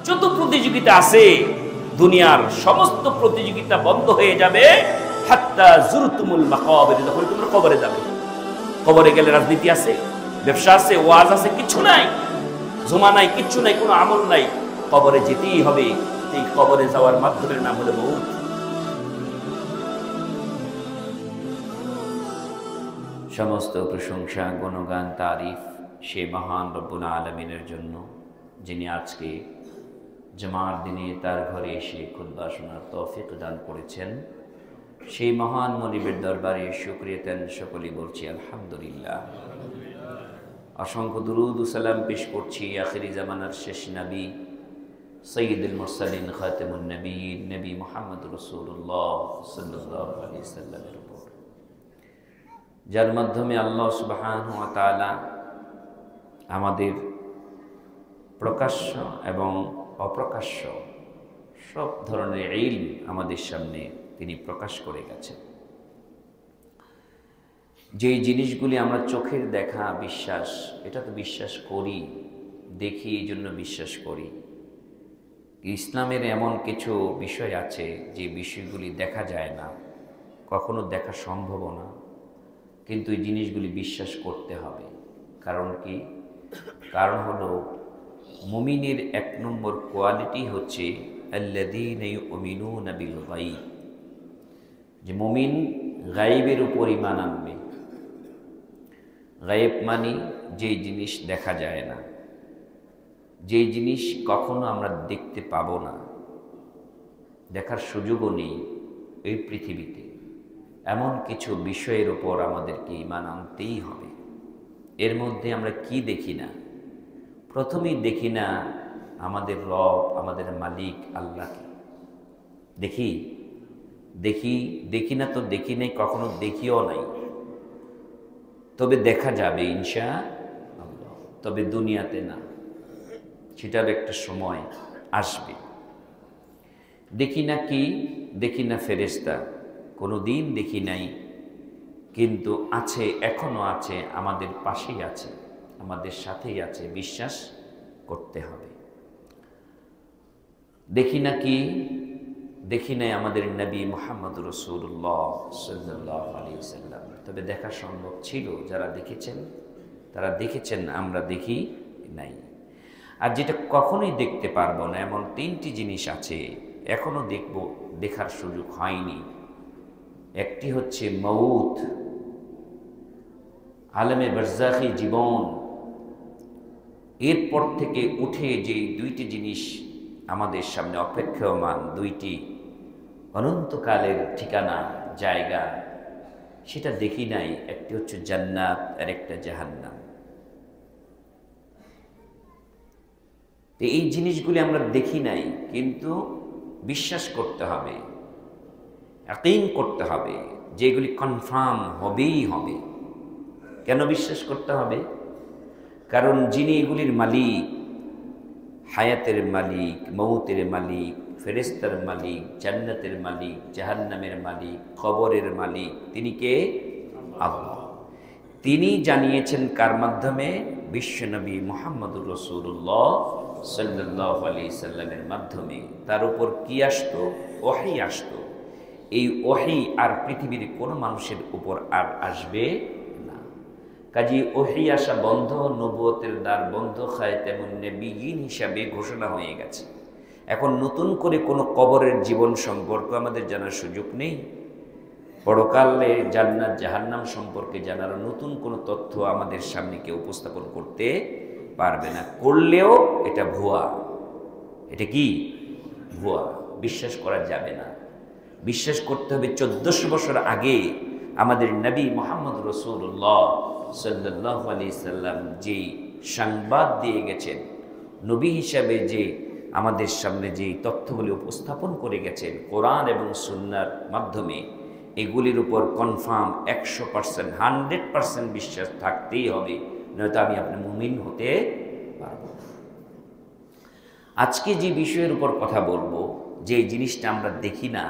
যত প্রতিযোগিতা আছে দুনিয়ার সমস্ত প্রতিযোগিতা বন্ধ হয়ে যাবে হাত্তা জুরতুমুল মাকাবির, যখন তোমরা কবরে যাবে। কবরে গেলে রাজনীতি আছে, ব্যবসা আছে, ওয়াজ আছে, কিছু নাই, জমা নাই, কিচ্ছু নাই, কোনো আমল নাই। কবরে যেতেই হবে। এই কবরে যাওয়ার মাধ্যমের নাম হলো মউত। সমস্ত প্রশংসা, গুণগান, তারিফ সে মহান রব্বুল আলামিনের জন্য, যিনি আজকে জুমার দিনে তার ঘরে এসে খুতবা শোনার তৌফিক দান করেছেন। সেই মহান মনিবের দরবারে শুকরিয়াতান সকলেই বলছি আলহামদুলিল্লাহ। অসংখ্য দুরুদ ও সালাম পেশ করছি আখিরি জামানার শেষ নবী সৈয়দুল মুরসালিন খাতামুন নবীন নবী মুহাম্মদ রাসূলুল্লাহ সাল্লাল্লাহু আলাইহি সাল্লামের উপর, যার মাধ্যমে আল্লাহ সুবহানাহু ওয়া তাআলা আমাদের প্রকাশ্য এবং অপ্রকাশ্য সব ধরনের ইলম আমাদের সামনে তিনি প্রকাশ করে গেছেন। যেই জিনিসগুলি আমরা চোখের দেখা বিশ্বাস, এটা তো বিশ্বাস করি, দেখি, এই জন্য বিশ্বাস করি। ইসলামের এমন কিছু বিষয় আছে যে বিষয়গুলি দেখা যায় না, কখনো দেখা সম্ভব না, কিন্তু এই জিনিসগুলি বিশ্বাস করতে হবে। কারণ কি? কারণ হলো মুমিনের এক নম্বর কোয়ালিটি হচ্ছে আল্লাযীনা ইউমিনুনা বিল গায়ব, যে মুমিন গায়বের উপর ঈমান আনবে। গায়েব মানে যেই জিনিস দেখা যায় না, যেই জিনিস কখনো আমরা দেখতে পাবো না, দেখার সুযোগও নেই এই পৃথিবীতে, এমন কিছু বিষয়ের উপর আমাদেরকে ঈমান আনতেই হবে। এর মধ্যে আমরা কি দেখি না? প্রথমেই দেখি না আমাদের রব, আমাদের মালিক আল্লাহকে। দেখি দেখি দেখি না তো দেখি নাই, কখনো দেখিও নাই, তবে দেখা যাবে ইনশাআল্লাহ, তবে দুনিয়াতে না, সেটার একটা সময় আসবে। দেখি না কি? দেখি না ফেরেশতা, কোনো দিন দেখি নাই, কিন্তু আছে, এখনো আছে, আমাদের পাশেই আছে, আমাদের সাথেই আছে, বিশ্বাস করতে হবে। দেখি না কি? দেখি নাই আমাদের নবী মুহাম্মদ রাসূলুল্লাহ সাল্লাল্লাহু আলাইহি ওয়াসাল্লাম, তবে দেখা সম্ভব ছিল। যারা দেখেছেন তারা দেখেছেন, আমরা দেখি নাই। আর যেটা কখনোই দেখতে পারবো না, এমন তিনটি জিনিস আছে এখনো দেখব, দেখার সুযোগ হয়নি। একটি হচ্ছে মউত, আলেমে বারজাখি জীবন। এরপর থেকে উঠে যে দুইটি জিনিস আমাদের সামনে অপেক্ষমান, দুইটি অনন্তকালের ঠিকানা, জায়গা, সেটা দেখি নাই। একটি হচ্ছে জান্নাত আর একটা জাহান্নাম। এই জিনিসগুলি আমরা দেখি নাই, কিন্তু বিশ্বাস করতে হবে, ইয়াকিন করতে হবে, যেগুলি কনফার্ম হবেই হবে। কেন বিশ্বাস করতে হবে? কারণ যিনি এগুলির মালিক, হায়াতের মালিক, মৌতের মালিক, ফেরেশতার মালিক, জান্নাতের মালিক, জাহান্নামের মালিক, কবরের মালিক, তিনি কে? আল্লাহ। তিনি জানিয়েছেন কার মাধ্যমে? বিশ্বনবী মুহাম্মদুর রাসূলুল্লাহ সাল্লাল্লাহু আলাইহি সাল্লামের মাধ্যমে। তার উপর কি আসতো? ওহী আসতো। এই ওহী আর পৃথিবীর কোনো মানুষের উপর আর আসবে না। কাজী ওহী আসা বন্ধ, নবুয়তের দ্বার বন্ধ, খায়তামুন নবিয়্যিন হিসাবে ঘোষণা হয়ে গেছে। এখন নতুন করে কোনো কবরের জীবন সম্পর্ক আমাদের জানার সুযোগ নেই। পরকালে জান্নাত জাহান্নাম সম্পর্কে জানার নতুন কোনো তথ্য আমাদের সামনে কেউ উপস্থাপন করতে পারবে না। করলেও এটা ভুয়া। এটা কি? ভুয়া। বিশ্বাস করা যাবে না। বিশ্বাস করতে হবে 1400 বছর আগে আমাদের নবী মুহাম্মদ রাসূলুল্লাহ সাল্লাল্লাহু আলাইহি সাল্লাম যে সংবাদ দিয়ে গেছেন, নবী হিসাবে যে আমাদের সামনে যে তথ্যগুলি উপস্থাপন করে গেছেন কোরআন এবং সুন্নাহর মাধ্যমে, এগুলির উপর কনফার্ম 100%, 100% বিশ্বাস থাকতেই হবে, নয়তো আমি আপনি মুমিন হতে পারব না। আজকে যে বিষয়ের উপর কথা বলবো, যে জিনিসটা আমরা দেখি না,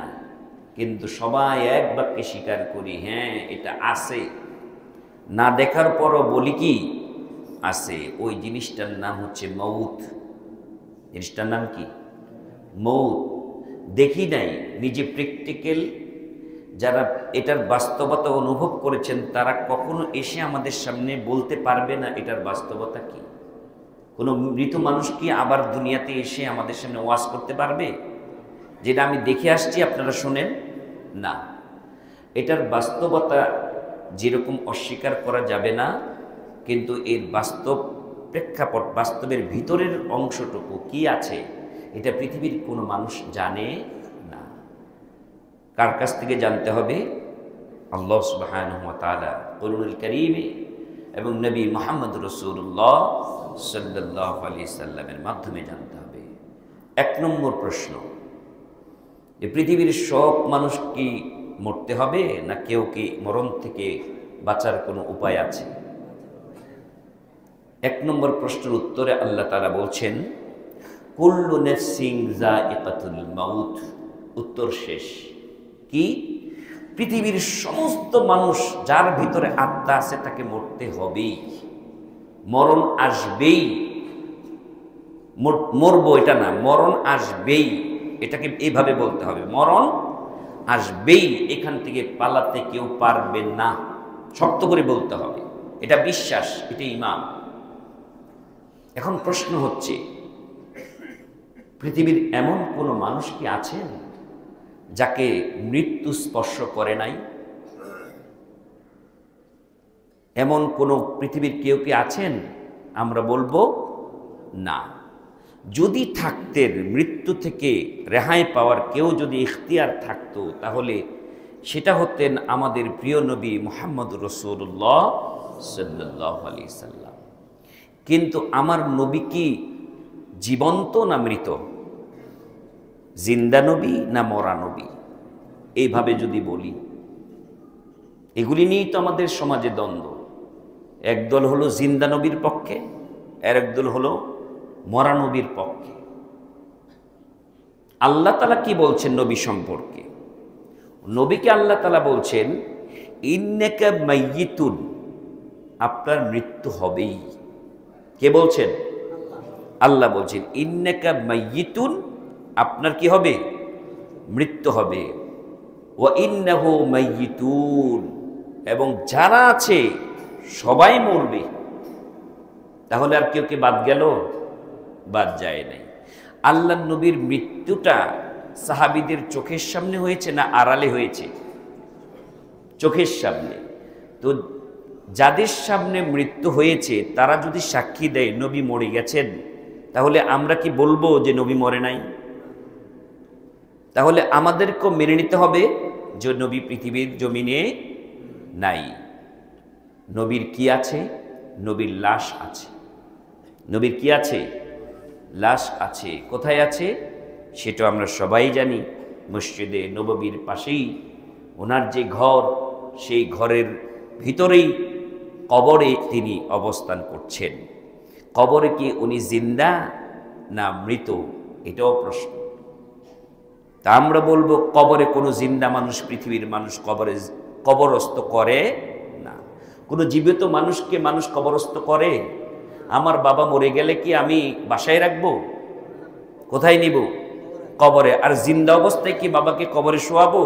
কিন্তু সবাই এক বাক্যে স্বীকার করি, হ্যাঁ এটা আছে, না দেখার পরও বলি কি আছে, ওই জিনিসটার নাম হচ্ছে মউত। জিনিসটার নাম কি? মৌত। দেখি নাই, নিজে প্র্যাকটিক্যাল যারা এটার বাস্তবতা অনুভব করেছেন তারা কখনো এসে আমাদের সামনে বলতে পারবে না এটার বাস্তবতা কি। কোনো মৃত মানুষ কি আবার দুনিয়াতে এসে আমাদের সামনে ওয়াজ করতে পারবে? যেটা আমি দেখে আসছি আপনারা শোনেন না। এটার বাস্তবতা যেরকম অস্বীকার করা যাবে না, কিন্তু এর বাস্তব প্রেক্ষাপট, বাস্তবের ভিতরের অংশটুকু কি আছে এটা পৃথিবীর কোনো মানুষ জানে না। কার কাছ থেকে জানতে হবে? আল্লাহ সুবহানাহু ওয়া তাআলা কুরআনুল কারীমে এবং নবী মুহাম্মদ রাসূলুল্লাহ সাল্লাল্লাহু আলাইহি সাল্লামের মাধ্যমে জানতে হবে। এক নম্বর প্রশ্ন, যে পৃথিবীর সব মানুষ কি মরতে হবে, না কেউ কি মরণ থেকে বাঁচার কোনো উপায় আছে? এক নম্বর প্রশ্নের উত্তরে আল্লাহ তাআলা বলছেন কুল্লু নাফসিন যায়িকাতুল মাউত। উত্তর শেষ। কি? পৃথিবীর সমস্ত মানুষ যার ভিতরে আত্মা আছে তাকে মরতে হবেই, মরণ আসবেই। মরবো এটা না, মরণ আসবেই, এটাকে এইভাবে বলতে হবে, মরণ আসবেই, এখান থেকে পালাতে কেউ পারবে না, শক্ত করে বলতে হবে। এটা বিশ্বাস, এটা ঈমান। এখন প্রশ্ন হচ্ছে, পৃথিবীর এমন কোনো মানুষ কি আছেন যাকে মৃত্যু স্পর্শ করে নাই? এমন কোনো পৃথিবীর কেউ কি আছেন? আমরা বলবো না। যদি থাকতেন, মৃত্যু থেকে রেহাই পাওয়ার কেউ যদি ইখতিয়ার থাকতো, তাহলে সেটা হতেন আমাদের প্রিয় নবী মুহাম্মদ রাসূলুল্লাহ সাল্লাল্লাহু আলাইহি সাল্লাম। কিন্তু আমার নবী কি জীবন্ত না মৃত? জিন্দা নবী না মরা নবী? এইভাবে যদি বলি, এগুলি নিয়েই তো আমাদের সমাজে দ্বন্দ্ব। একদল হলো জিন্দা নবীর পক্ষে, আর একদল হলো মরা নবীর পক্ষে। আল্লাহ তাআলা কি বলছেন নবী সম্পর্কে? নবীকে আল্লাহ তাআলা বলছেন ইন্নাকা মাইয়িতুন, আপনার মৃত্যু হবেই। কে বলছেন? আল্লাহ বলছেন ইন্নাকা মাইয়িতুন, আপনার কি হবে? মৃত্যু হবে। ওয়া ইন্নাহু মাইয়িতুন, এবং যারা আছে সবাই মরবে। তাহলে আর কেউ কি বাদ গেল? বাদ যায় নাই। আল্লাহ নবীর মৃত্যুটা সাহাবীদের চোখের সামনে হয়েছে না আড়ালে হয়েছে? চোখের সামনে। তো যাদের সামনে মৃত্যু হয়েছে তারা যদি সাক্ষী দেয় নবী মরে গেছেন, তাহলে আমরা কি বলবো যে নবী মরে নাই? তাহলে আমাদেরকেও মেনে নিতে হবে যে নবী পৃথিবীর জমিনে নাই। নবীর কি আছে? নবীর লাশ আছে। নবীর কি আছে? লাশ আছে। কোথায় আছে সেটা আমরা সবাই জানি। মসজিদে নববীর পাশেই ওনার যে ঘর, সেই ঘরের ভিতরেই কবরে তিনি অবস্থান করছেন। কবরে কি উনি জিন্দা না মৃত? এটাও প্রশ্ন। তা আমরা বলবো কবরে কোনো জিন্দা মানুষ, পৃথিবীর মানুষ কবরস্থ করে না। কোনো জীবিত মানুষকে মানুষ কবরস্থ করে? আমার বাবা মরে গেলে কি আমি বাসায় রাখবো? কোথায় নিব? কবরে। আর জিন্দা অবস্থায় কি বাবাকে কবরে শোয়াবো?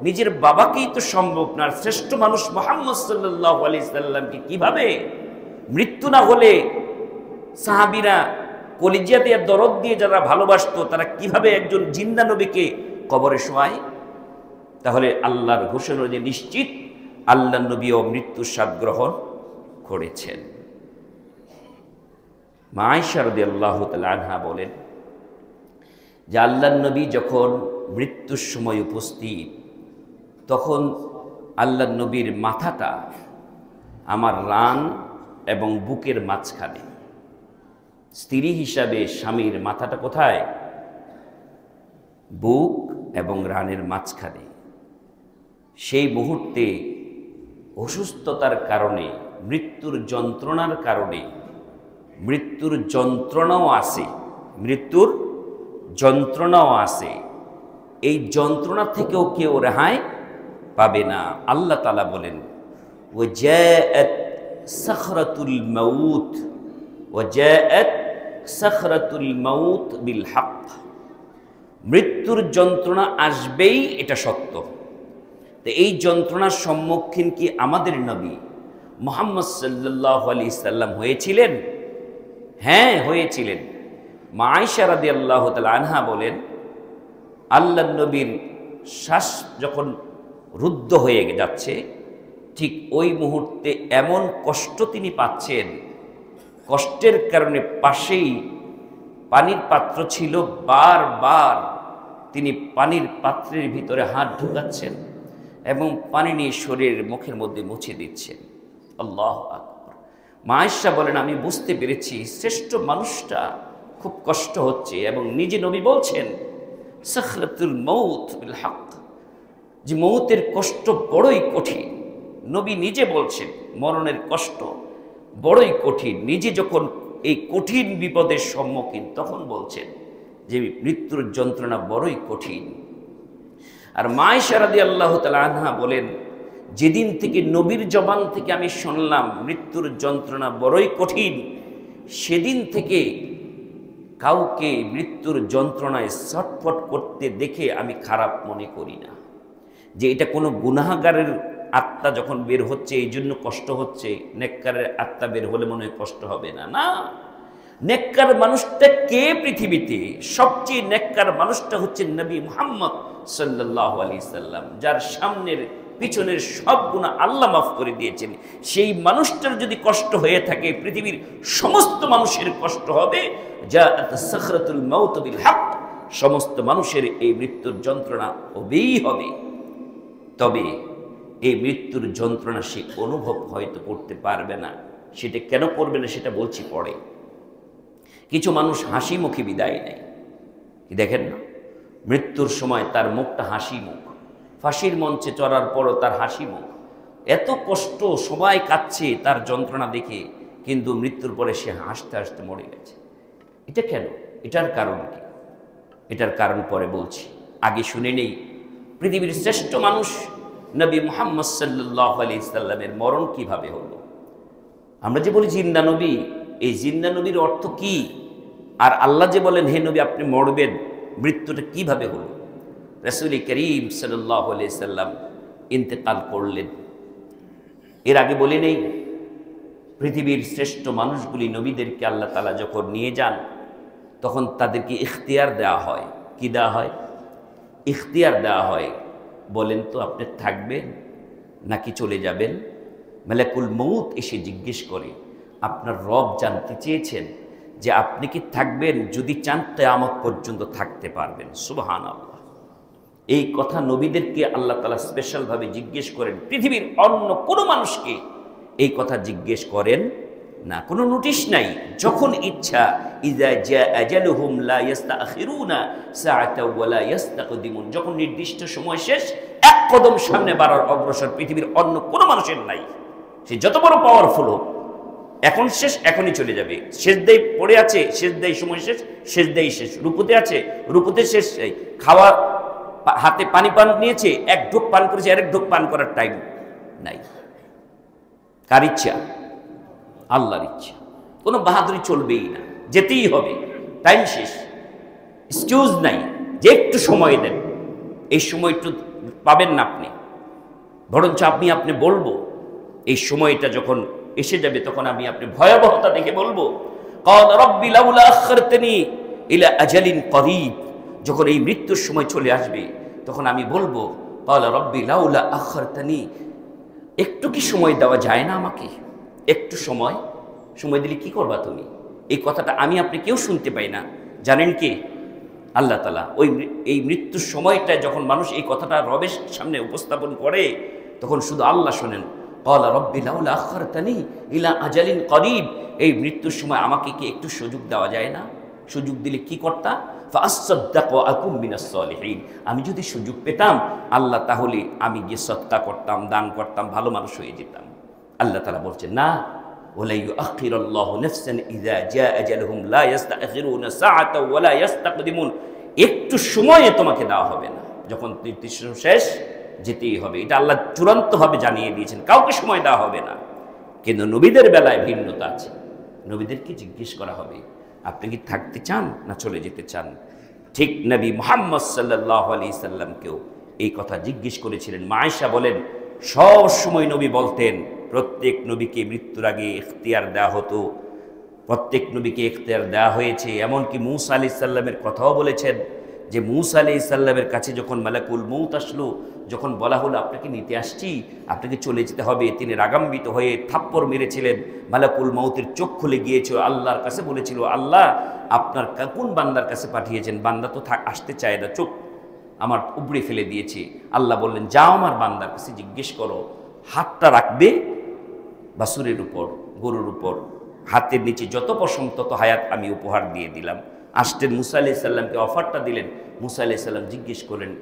নিজের বাবাকেই তো সম্ভব না, শ্রেষ্ঠ মানুষ মুহাম্মদ সাল্লাল্লাহু আলাইহি সাল্লামকে কিভাবে মৃত্যু না হলে সাহাবীরা কলিজা দিয়ে দরদ দিয়ে যারা ভালোবাসতো তারা কিভাবে একজন জিন্দা নবীকে কবরে শোয়ায়? তাহলে আল্লাহর ঘোষণা যে নিশ্চিত আল্লাহ নবীও মৃত্যুর স্বাদ গ্রহণ করেছেন। মা আয়েশা রাদিয়াল্লাহু তাআলা আনহা বলেন যে আল্লাহ নবী যখন মৃত্যুর সময় উপস্থিত, তখন আল্লাহ নবীর মাথাটা আমার রান এবং বুকের মাঝখানে। স্ত্রী হিসাবে স্বামীর মাথাটা কোথায়? বুক এবং রানের মাঝখানে। সেই মুহূর্তে অসুস্থতার কারণে, মৃত্যুর যন্ত্রণার কারণে, মৃত্যুর যন্ত্রণাও আছে, মৃত্যুর যন্ত্রণাও আছে, এই যন্ত্রণা থেকেও কেউ রেহাই পাবে না। আল্লাহ তাআলা বলেন ওয়াজাআত সাখরাতুল মাউত ওয়াজাআত সাখরাতুল মাউত বিল হক, মৃত্যুর যন্ত্রণা আসবেই, এটা সত্য। তো এই যন্ত্রণার সম্মুখীন কি আমাদের নবী মুহাম্মদ সাল্লাল্লাহু আলাইহি সাল্লাম হয়েছিলেন? হ্যাঁ, হয়েছিলেন। মা আয়েশা রাদিয়াল্লাহু তাআলা আনহা বলেন, আল্লাহর নবীর শ্বাস যখন রুদ্ধ হয়ে যাচ্ছে, ঠিক ওই মুহূর্তে এমন কষ্ট তিনি পাচ্ছেন, কষ্টের কারণে পাশেই পানির পাত্র ছিল, বারবার তিনি পানির পাত্রের ভিতরে হাত ঢুকাচ্ছেন এবং পানি নিয়ে শরীরের মুখের মধ্যে মুছে দিচ্ছেন। আল্লাহু আকবার। মা আয়েশা বলেন, আমি বুঝতে পেরেছি শ্রেষ্ঠ মানুষটা খুব কষ্ট হচ্ছে, এবং নিজে নবী বলছেন সাখরাতুল মাউত বিল হক, যে মৌতের কষ্ট বড়ই কঠিন। নবী নিজে বলছেন মরণের কষ্ট বড়ই কঠিন। নিজে যখন এই কঠিন বিপদের সম্মুখীন, তখন বলছেন যে মৃত্যুর যন্ত্রণা বড়ই কঠিন। আর মা আয়েশা রাদিয়াল্লাহু তাআলা আনহা বলেন, যেদিন থেকে নবীর জবান থেকে আমি শুনলাম মৃত্যুর যন্ত্রণা বড়ই কঠিন, সেদিন থেকে কাউকে মৃত্যুর যন্ত্রণায় ছটফট করতে দেখে আমি খারাপ মনে করি না, যে এটা কোনো গুনাহগারের আত্মা যখন বের হচ্ছে এই জন্য কষ্ট হচ্ছে, নেককারের আত্মা বের হলে মনে হয় কষ্ট হবে না। না, নেককার মানুষটা কে? পৃথিবীতে সবচেয়ে নেককার মানুষটা হচ্ছে নবী মুহাম্মদ সাল্লাল্লাহু আলাইহি সাল্লাম, যার সামনের পিছনের সব গুনাহ আল্লাহ মাফ করে দিয়েছেন। সেই মানুষটার যদি কষ্ট হয়ে থাকে, পৃথিবীর সমস্ত মানুষের কষ্ট হবে। জাআত সাখরাতুল মাউত বিল হক, সমস্ত মানুষের এই মৃত্যুর যন্ত্রণা হবেই হবে। তবে এই মৃত্যুর যন্ত্রণা সে অনুভব হয়তো করতে পারবে না। সেটা কেন করবে না সেটা বলছি পরে। কিছু মানুষ হাসি মুখে বিদায় নেয়, কি দেখেন না, মৃত্যুর সময় তার মুখটা হাসি মুখ, ফাঁসির মঞ্চে চড়ার পরও তার হাসি মুখ। এত কষ্ট, সবাই কাঁদছে তার যন্ত্রণা দেখে, কিন্তু মৃত্যুর পরে সে হাসতে হাসতে মরে গেছে। এটা কেন? এটার কারণ কি? এটার কারণ পরে বলছি, আগে শুনে নেই পৃথিবীর শ্রেষ্ঠ মানুষ নবী মুহাম্মদ সাল্লাল্লাহু আলাইহি সাল্লামের মরণ কিভাবে হলো। আমরা যে বলি জিন্দা নবী, এই জিন্দা নবীর অর্থ কি? আর আল্লাহ যে বলেন হে নবী আপনি মরবেন, মৃত্যুটা কিভাবে হলো? রাসূল করিম সাল্লাল্লাহু আলাইহি সাল্লাম ইন্তেকাল করলেন। এর আগে বলে নেই, পৃথিবীর শ্রেষ্ঠ মানুষগুলি নবীদেরকে আল্লাহ তাআলা যখন নিয়ে যান, তখন তাদেরকে ইখতিয়ার দেওয়া হয়। কি দেওয়া হয়? ইখতিয়ার দেওয়া হয়। বলেন তো আপনি থাকবেন নাকি চলে যাবেন? মালাকুল মউত এসে জিজ্ঞেস করে, আপনার রব জানতে চেয়েছেন যে আপনি কি থাকবেন? যদি চান কিয়ামত পর্যন্ত থাকতে পারবেন। সুবহানাল্লাহ। এই কথা নবীদেরকে আল্লাহ তাআলা স্পেশালভাবে জিজ্ঞেস করেন, পৃথিবীর অন্য কোনো মানুষকে এই কথা জিজ্ঞেস করেন না, কোনো নোটিশ নাই। যখন ইচ্ছা, ইযা জা আজালুহুম লা ইস্তাখিরুনা সাআতাও ওয়া লা ইস্তাকদিমুন, যখন নির্দিষ্ট সময় শেষ, এক কদম সামনে বাড়ার অগ্রসর পৃথিবীর অন্য কোনো মানুষের নাই। সে যত বড় পাওয়ারফুল হোক, এখন শেষ, এখনই চলে যাবে। সেজদায় পড়ে আছে, সেজদায় সময় শেষ, সেজদায় শেষ। রুকুতে আছে, রুকুতে শেষ। খাওয়া, হাতে পানি পান নিয়েছে, এক ঢোক পান করেছে, আরেক ঢোক পান করার টাইম নাই। কার ইচ্ছা? আল্লাহর ইচ্ছা। কোনো বাহাদুরি চলবেই না, যেতেই হবে, টাইম শেষ, এক্সকিউজ নাই যে একটু সময় দেন। এই সময় একটু পাবেন না আপনি, বরঞ্চ আপনি বলবো এই সময়টা যখন এসে যাবে, তখন আপনি ভয়াবহতা দেখে বলবো, ক্বালা রাব্বি লাউলা আখখারতানি ইলা আজালিন করিব। যখন এই মৃত্যুর সময় চলে আসবে, তখন আমি বলবো, ক্বালা রাব্বি লাউলা আখখারতানি, একটু কি সময় দেওয়া যায় না আমাকে? একটু সময় দিলে কি করবা তুমি? এই কথাটা আপনি কেউ শুনতে পাই না। জানেন কি? আল্লাহ তাআলা এই মৃত্যুর সময়টায় যখন মানুষ এই কথাটা রবের সামনে উপস্থাপন করে, তখন শুধু আল্লাহ শোনেন, ক্বালা রাব্বি লাউলা আখখারতানি ইলা আজালিন করিব। এই মৃত্যুর সময় আমাকে কি একটু সুযোগ দেওয়া যায় না? সুযোগ দিলে কি করতা? ফাআসাদদাক ওয়া আকুম মিনাস সালিহিন। আমি যদি সুযোগ পেতাম আল্লাহ, তাহলে আমি গিয়ে সদকা করতাম, দান করতাম, ভালো মানুষ হয়ে যেতাম। আল্লাহ তাআলা বলছেন না, ওয়ালা ইউআখিরুল্লাহু নাফসান ইযা জাআ আজালুহুম লা ইস্তাখিরুনা সাআতাও ওয়া লা ইস্তাকদিমুন। একটু সময়ে তোমাকে দেওয়া হবে না, যখন নির্দিষ্ট শেষ, যেতেই হবে। এটা আল্লাহ চূড়ান্তভাবে জানিয়ে দিয়েছেন, কাউকে সময় দেওয়া হবে না। কিন্তু নবীদের বেলায় ভিন্নতা আছে। নবীদেরকে জিজ্ঞেস করা হবে, আপনি কি থাকতে চান না চলে যেতে চান? ঠিক নবী মুহাম্মদ সাল্লাল্লাহু আলাইহি সাল্লামকেও এই কথা জিজ্ঞেস করেছিলেন। মা আয়েশা বলেন, সব সময় নবী বলতেন, প্রত্যেক নবীকে মৃত্যুর আগে ইখতিয়ার দেওয়া হতো, প্রত্যেক নবীকে ইখতিয়ার দেওয়া হয়েছে। এমনকি মূসা আলাইহিস সালামের কথাও বলেছেন যে মূসা আলাইহিস সালামের কাছে যখন মালাকুল মউত আসলো, যখন বলা হলো আপনাকে নিতে আসছি, আপনাকে চলে যেতে হবে, তিনি রাগান্বিত হয়ে থাপ্পড় মেরেছিলেন। মালাকুল মউতের চোখ খুলে গিয়েছিল, আল্লাহর কাছে বলেছিল, আল্লাহ আপনার কোন বান্দার কাছে পাঠিয়েছেন? বান্দা তো আসতে চায় না, চোখ আমার উপড়ে ফেলে দিয়েছে। আল্লাহ বললেন, যাও আমার বান্দার কাছে জিজ্ঞেস করো, হাতটা রাখবে বাছুরের উপর, গরুর উপর, হাতের নিচে যত পশম তত হায়াত আমি উপহার দিয়ে দিলাম। আসতেন মূসা আলাইহিস সালামকে অফারটা দিলেন। মূসা আলাইহিস সালাম জিজ্ঞেস করলেন,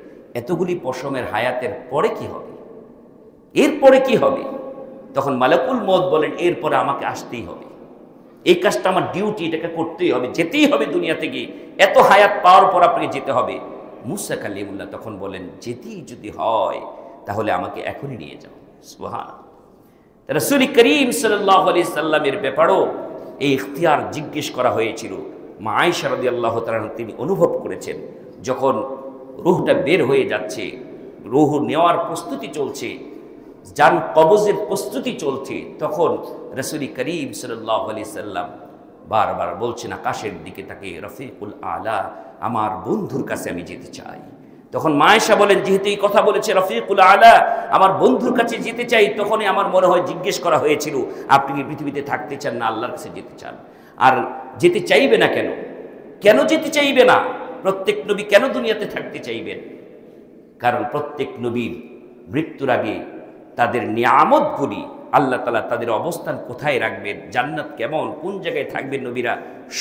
এতগুলি পশমের হায়াতের পরে কি হবে? এরপরে কি হবে? তখন মালাকুল মউত বলেন, এরপরে আমাকে আসতেই হবে, এই কাজটা আমার ডিউটি, এটাকে করতেই হবে, যেতেই হবে দুনিয়া থেকে, এত হায়াত পাওয়ার পর আপনাকে যেতে হবে। মূসা কালিমুল্লাহ তখন বলেন, যেতেই যদি হয় তাহলে আমাকে এখনই নিয়ে যাও। সুবহানাল্লাহ। রাসূল করিম সাল্লাল্লাহু আলাইহি সাল্লামের ব্যাপারেও এই ইখতিয়ার জিজ্ঞেস করা হয়েছিল। মা আয়েশা রাদিয়াল্লাহু তাআলা তিনি অনুভব করেছেন, যখন রূহটা বের হয়ে যাচ্ছে, রূহ নেওয়ার প্রস্তুতি চলছে, জান কবজের প্রস্তুতি চলছে, তখন রাসূল করিম সাল্লাল্লাহু আলাইহি সাল্লাম বারবার বলছেন আকাশের দিকে তাকে, রফিকুল আলা, আমার বন্ধুর কাছে আমি যেতে চাই। তখন মা আয়েশা বলেন, যেহেতু এই কথা বলেছে রফিকুল আলা, আমার বন্ধুর কাছে যেতে চাই, তখনই আমার মনে হয় জিজ্ঞেস করা হয়েছিল, আপনি কি পৃথিবীতে থাকতে চান না আল্লাহর কাছে যেতে চান? আর যেতে চাইবে না কেন? কেন যেতে চাইবে না? প্রত্যেক নবী কেন দুনিয়াতে থাকতে চাইবেন? কারণ প্রত্যেক নবীর মৃত্যুর আগে তাদের নিয়ামতগুলি আল্লাহ তাআলা তাদের অবস্থান কোথায় রাখবেন, জান্নাত কেমন, কোন জায়গায় থাকবেন নবীরা,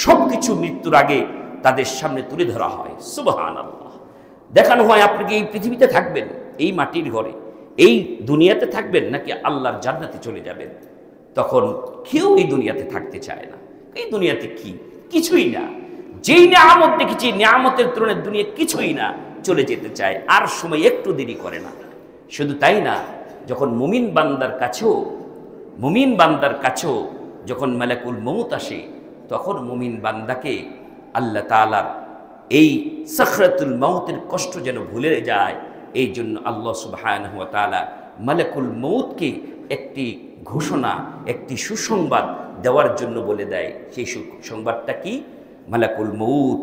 সব কিছু মৃত্যুর আগে তাদের সামনে তুলে ধরা হয়। সুবহানাল্লাহ। দেখানো হয় আপনি কি এই পৃথিবীতে থাকবেন, এই মাটির ঘরে, এই দুনিয়াতে থাকবেন, নাকি আল্লাহর জান্নাতে চলে যাবেন? তখন কেউ এই দুনিয়াতে থাকতে চায় না। এই দুনিয়াতে কি? কিছুই না। যেই নিয়ামত দেখেছি, নিয়ামতের তুলনায় দুনিয়া কিছুই না, চলে যেতে চায়, আর সময় একটু দেরি করে না। শুধু তাই না, যখন মুমিন বান্দার কাছেও যখন মালাকুল মউত আসে, তখন মুমিন বান্দাকে আল্লাহ তাআলার এই সাখরাতুল মউতের কষ্ট যেন ভুলে যায়। এই জন্য আল্লাহ সুবহানাহু ওয়া তাআলা মালাকুল মউতকে একটি ঘোষণা, একটি সুসংবাদ দেওয়ার জন্য বলে দেয়। সেই সুসংবাদটা কি? মালাকুল মউত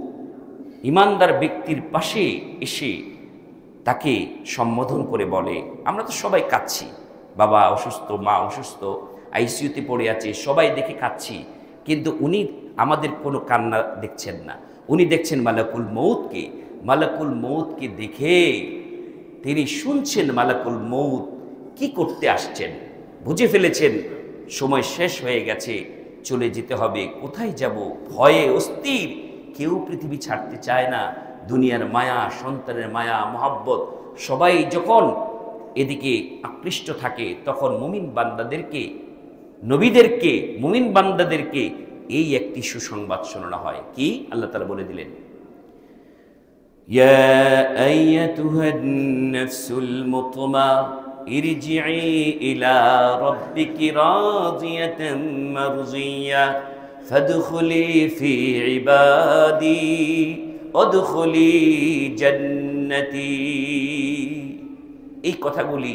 ইমানদার ব্যক্তির পাশে এসে তাকে সম্বোধন করে বলে, আমরা তো সবাই কাঁদছি, বাবা অসুস্থ, মা অসুস্থ, আইসিইউতে পড়ে আছে, সবাই দেখে কাঁদছি, কিন্তু উনি আমাদের কোনো কান্না দেখছেন না, উনি দেখছেন মালাকুল মউতকে। মালাকুল মউতকে দেখে তিনি শুনছেন মালাকুল মউত কি করতে আসছেন, বুঝে ফেলেছেন সময় শেষ হয়ে গেছে, চলে যেতে হবে। কোথায় যাব? ভয়ে অস্থির, কেউ পৃথিবী ছাড়তে চায় না। দুনিয়ার মায়া, সন্তানের মায়া, মহব্বত, সবাই যখন এদিকে আকৃষ্ট থাকে, তখন মুমিন বান্দাদেরকে, নবীদেরকে, মুমিন বান্দাদেরকে এই একটি সুসংবাদ শোনানো হয়। কি? আল্লাহ তাআলা বলে দিলেন, ইয়া আইয়াতুহান নাফসুল মুতমা ইরজিই ইলা রাব্বিকি রাদিয়াতাম মারজিয়া ফাদখুলি ফি ইবাদি ওয়াদখুলি জান্নাতি। এই কথাগুলি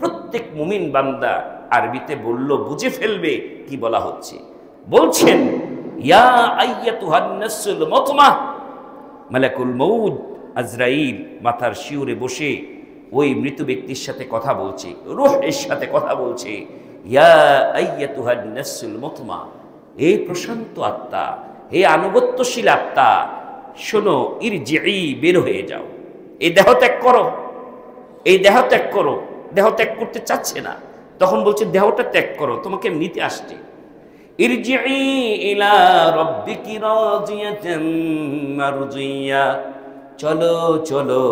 প্রত্যেক মুমিন বান্দা আরবিতে বলল বুঝে ফেলবে কি বলা হচ্ছে। বলছেন, ইয়া আইয়াতুহান নাফসুল মুতমা, মালাকুল মউত আজরাইল মাথার শিউরে বসে ওই মৃত ব্যক্তির সাথে কথা বলছে, রূহের সাথে কথা বলছে। ইয়া আইয়াতুহান নাফসুল মুতমা, এই প্রশান্ত আত্মা, হে আনুগত্যশীল আত্মা, শোনো, ইরজিই, বের হয়ে যাও, এই দেহ ত্যাগ করো, এই দেহ ত্যাগ করো। দেহ ত্যাগ করতে চাচ্ছে না, তখন বলছে দেহটা ত্যাগ করো, তোমাকে নিতে আসছে। ইরজিই ইলা রাব্বিকি রাদিয়াতাম মারজিয়া, চলো চলো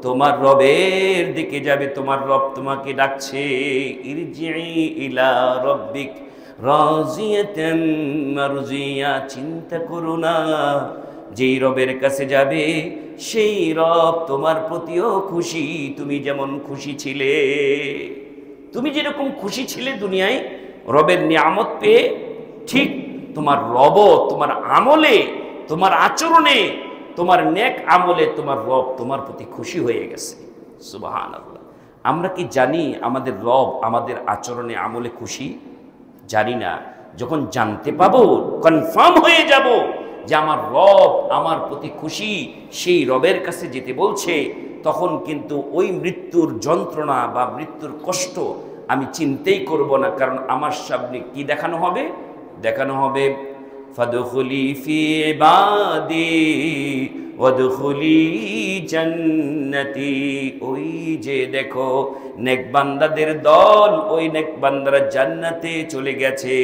তোমার রবের দিকে যাবে, তোমার রব তোমাকে ডাকছে। ইরজিই ইলা রাব্বিক রাদিয়াতাম মারজিয়া, চিন্তা করো না, যেই রবের কাছে যাবে সেই রব তোমার প্রতিও খুশি। তুমি যেমন খুশি ছিলে, তুমি যেরকম খুশি ছিলে দুনিয়ায় রবের নিয়ামত পেয়ে, ঠিক তোমার রব, তোমার আমলে, তোমার আচরণে, তোমার নেক আমলে তোমার রব তোমার প্রতি খুশি হয়ে গেছে। সুবহানাল্লাহ। আমরা কি জানি আমাদের রব আমাদের আচরণে আমলে খুশি? জানি না। যখন জানতে পাবো, কনফার্ম হয়ে যাব যে আমার রব আমার প্রতি খুশি, সেই রবের কাছে যেতে বলছে, তখন কিন্তু ওই মৃত্যুর যন্ত্রণা বা মৃত্যুর কষ্ট আমি চিন্তাই করব না। কারণ আমার সামনে কি দেখানো হবে? দেখানো হবে ফাদখুলি ফি ইবাদি ওয়াদখুলি জান্নাতি। ওই যে দেখো নেক বান্দাদের দল, ওই নেক বান্দারা জান্নাতে চলে গেছে,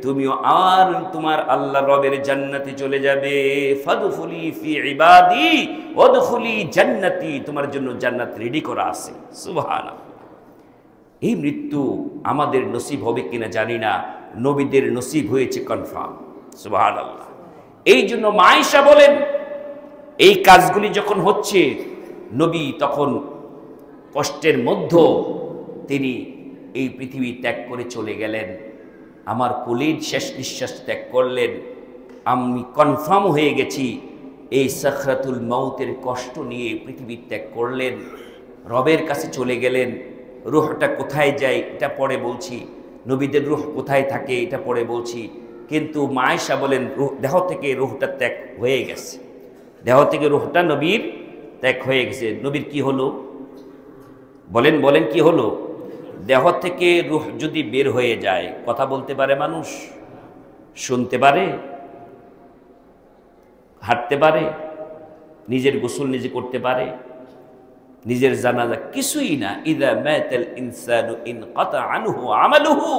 তুমিও আর তোমার আল্লাহ রবের জান্নাতে চলে যাবে। ফাদখুলি ফি ইবাদি ওয়াদখুলি জান্নাতি, তোমার জন্য জান্নাত রেডি করা আছে। সুবহানাল্লাহ। এই মৃত্যু আমাদের নসিব হবে কিনা জানি না, নবীদের নসিব হয়েছে কনফার্ম। সুবহানাল্লাহ। এই জন্য মা আয়েশা বলেন, এই কাজগুলি যখন হচ্ছে নবী তখন কষ্টের মধ্যে তিনি এই পৃথিবী ত্যাগ করে চলে গেলেন। আমার কোলের শেষ নিঃশ্বাস ত্যাগ করলেন। আমি কনফার্ম হয়ে গেছি এই সাখরাতুল মউতের কষ্ট নিয়ে পৃথিবী ত্যাগ করলেন, রবের কাছে চলে গেলেন। রূহটা কোথায় যায় এটা পরে বলছি, নবীদের রূহ কোথায় থাকে এটা পরে বলছি। কিন্তু মা আয়েশা বলেন দেহ থেকে রূহটা ত্যাগ হয়ে গেছে, দেহ থেকে রূহটা নবীর ত্যাগ হয়ে গেছে। নবীর কি হলো বলেন, বলেন কি হলো? দেহ থেকে রূহ যদি বের হয়ে যায়, কথা বলতে পারে মানুষ, শুনতে পারে, হাঁটতে পারে, নিজের গোসল নিজে করতে পারে, নিজের জানাজা কিছুই না। ইযা মাতাল ইনসানু ইনকাতা আনহু আমালুহু,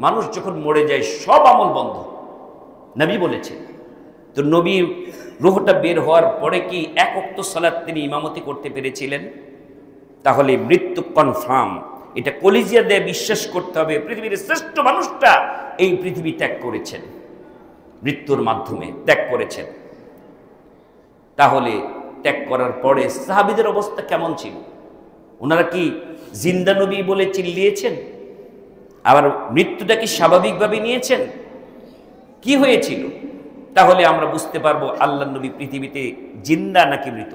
মানুষ যখন মরে যায় সব আমল বন্ধ, নবী বলেছেন। তো নবী রূহটা বের হওয়ার পরে কি এক ওয়াক্ত সালাত তিনি ইমামতি করতে পেরেছিলেন? তাহলে মৃত্যু কনফার্ম। এটা কলিজিয়া দিয়ে বিশ্বাস করতে হবে। পৃথিবীর শ্রেষ্ঠ মানুষটা এই পৃথিবী ত্যাগ করেছেন, মৃত্যুর মাধ্যমে ত্যাগ করেছেন। তাহলে ত্যাগ করার পরে সাহাবীদের অবস্থা কেমন ছিল? ওনারা কি জিন্দা নবী বলে চিল্লিয়েছেন? আবার মৃত্যুটা কি স্বাভাবিকভাবে নিয়েছেন? কি হয়েছিল? তাহলে আমরা বুঝতে পারবো আল্লাহর নবী পৃথিবীতে জিন্দা নাকি মৃত।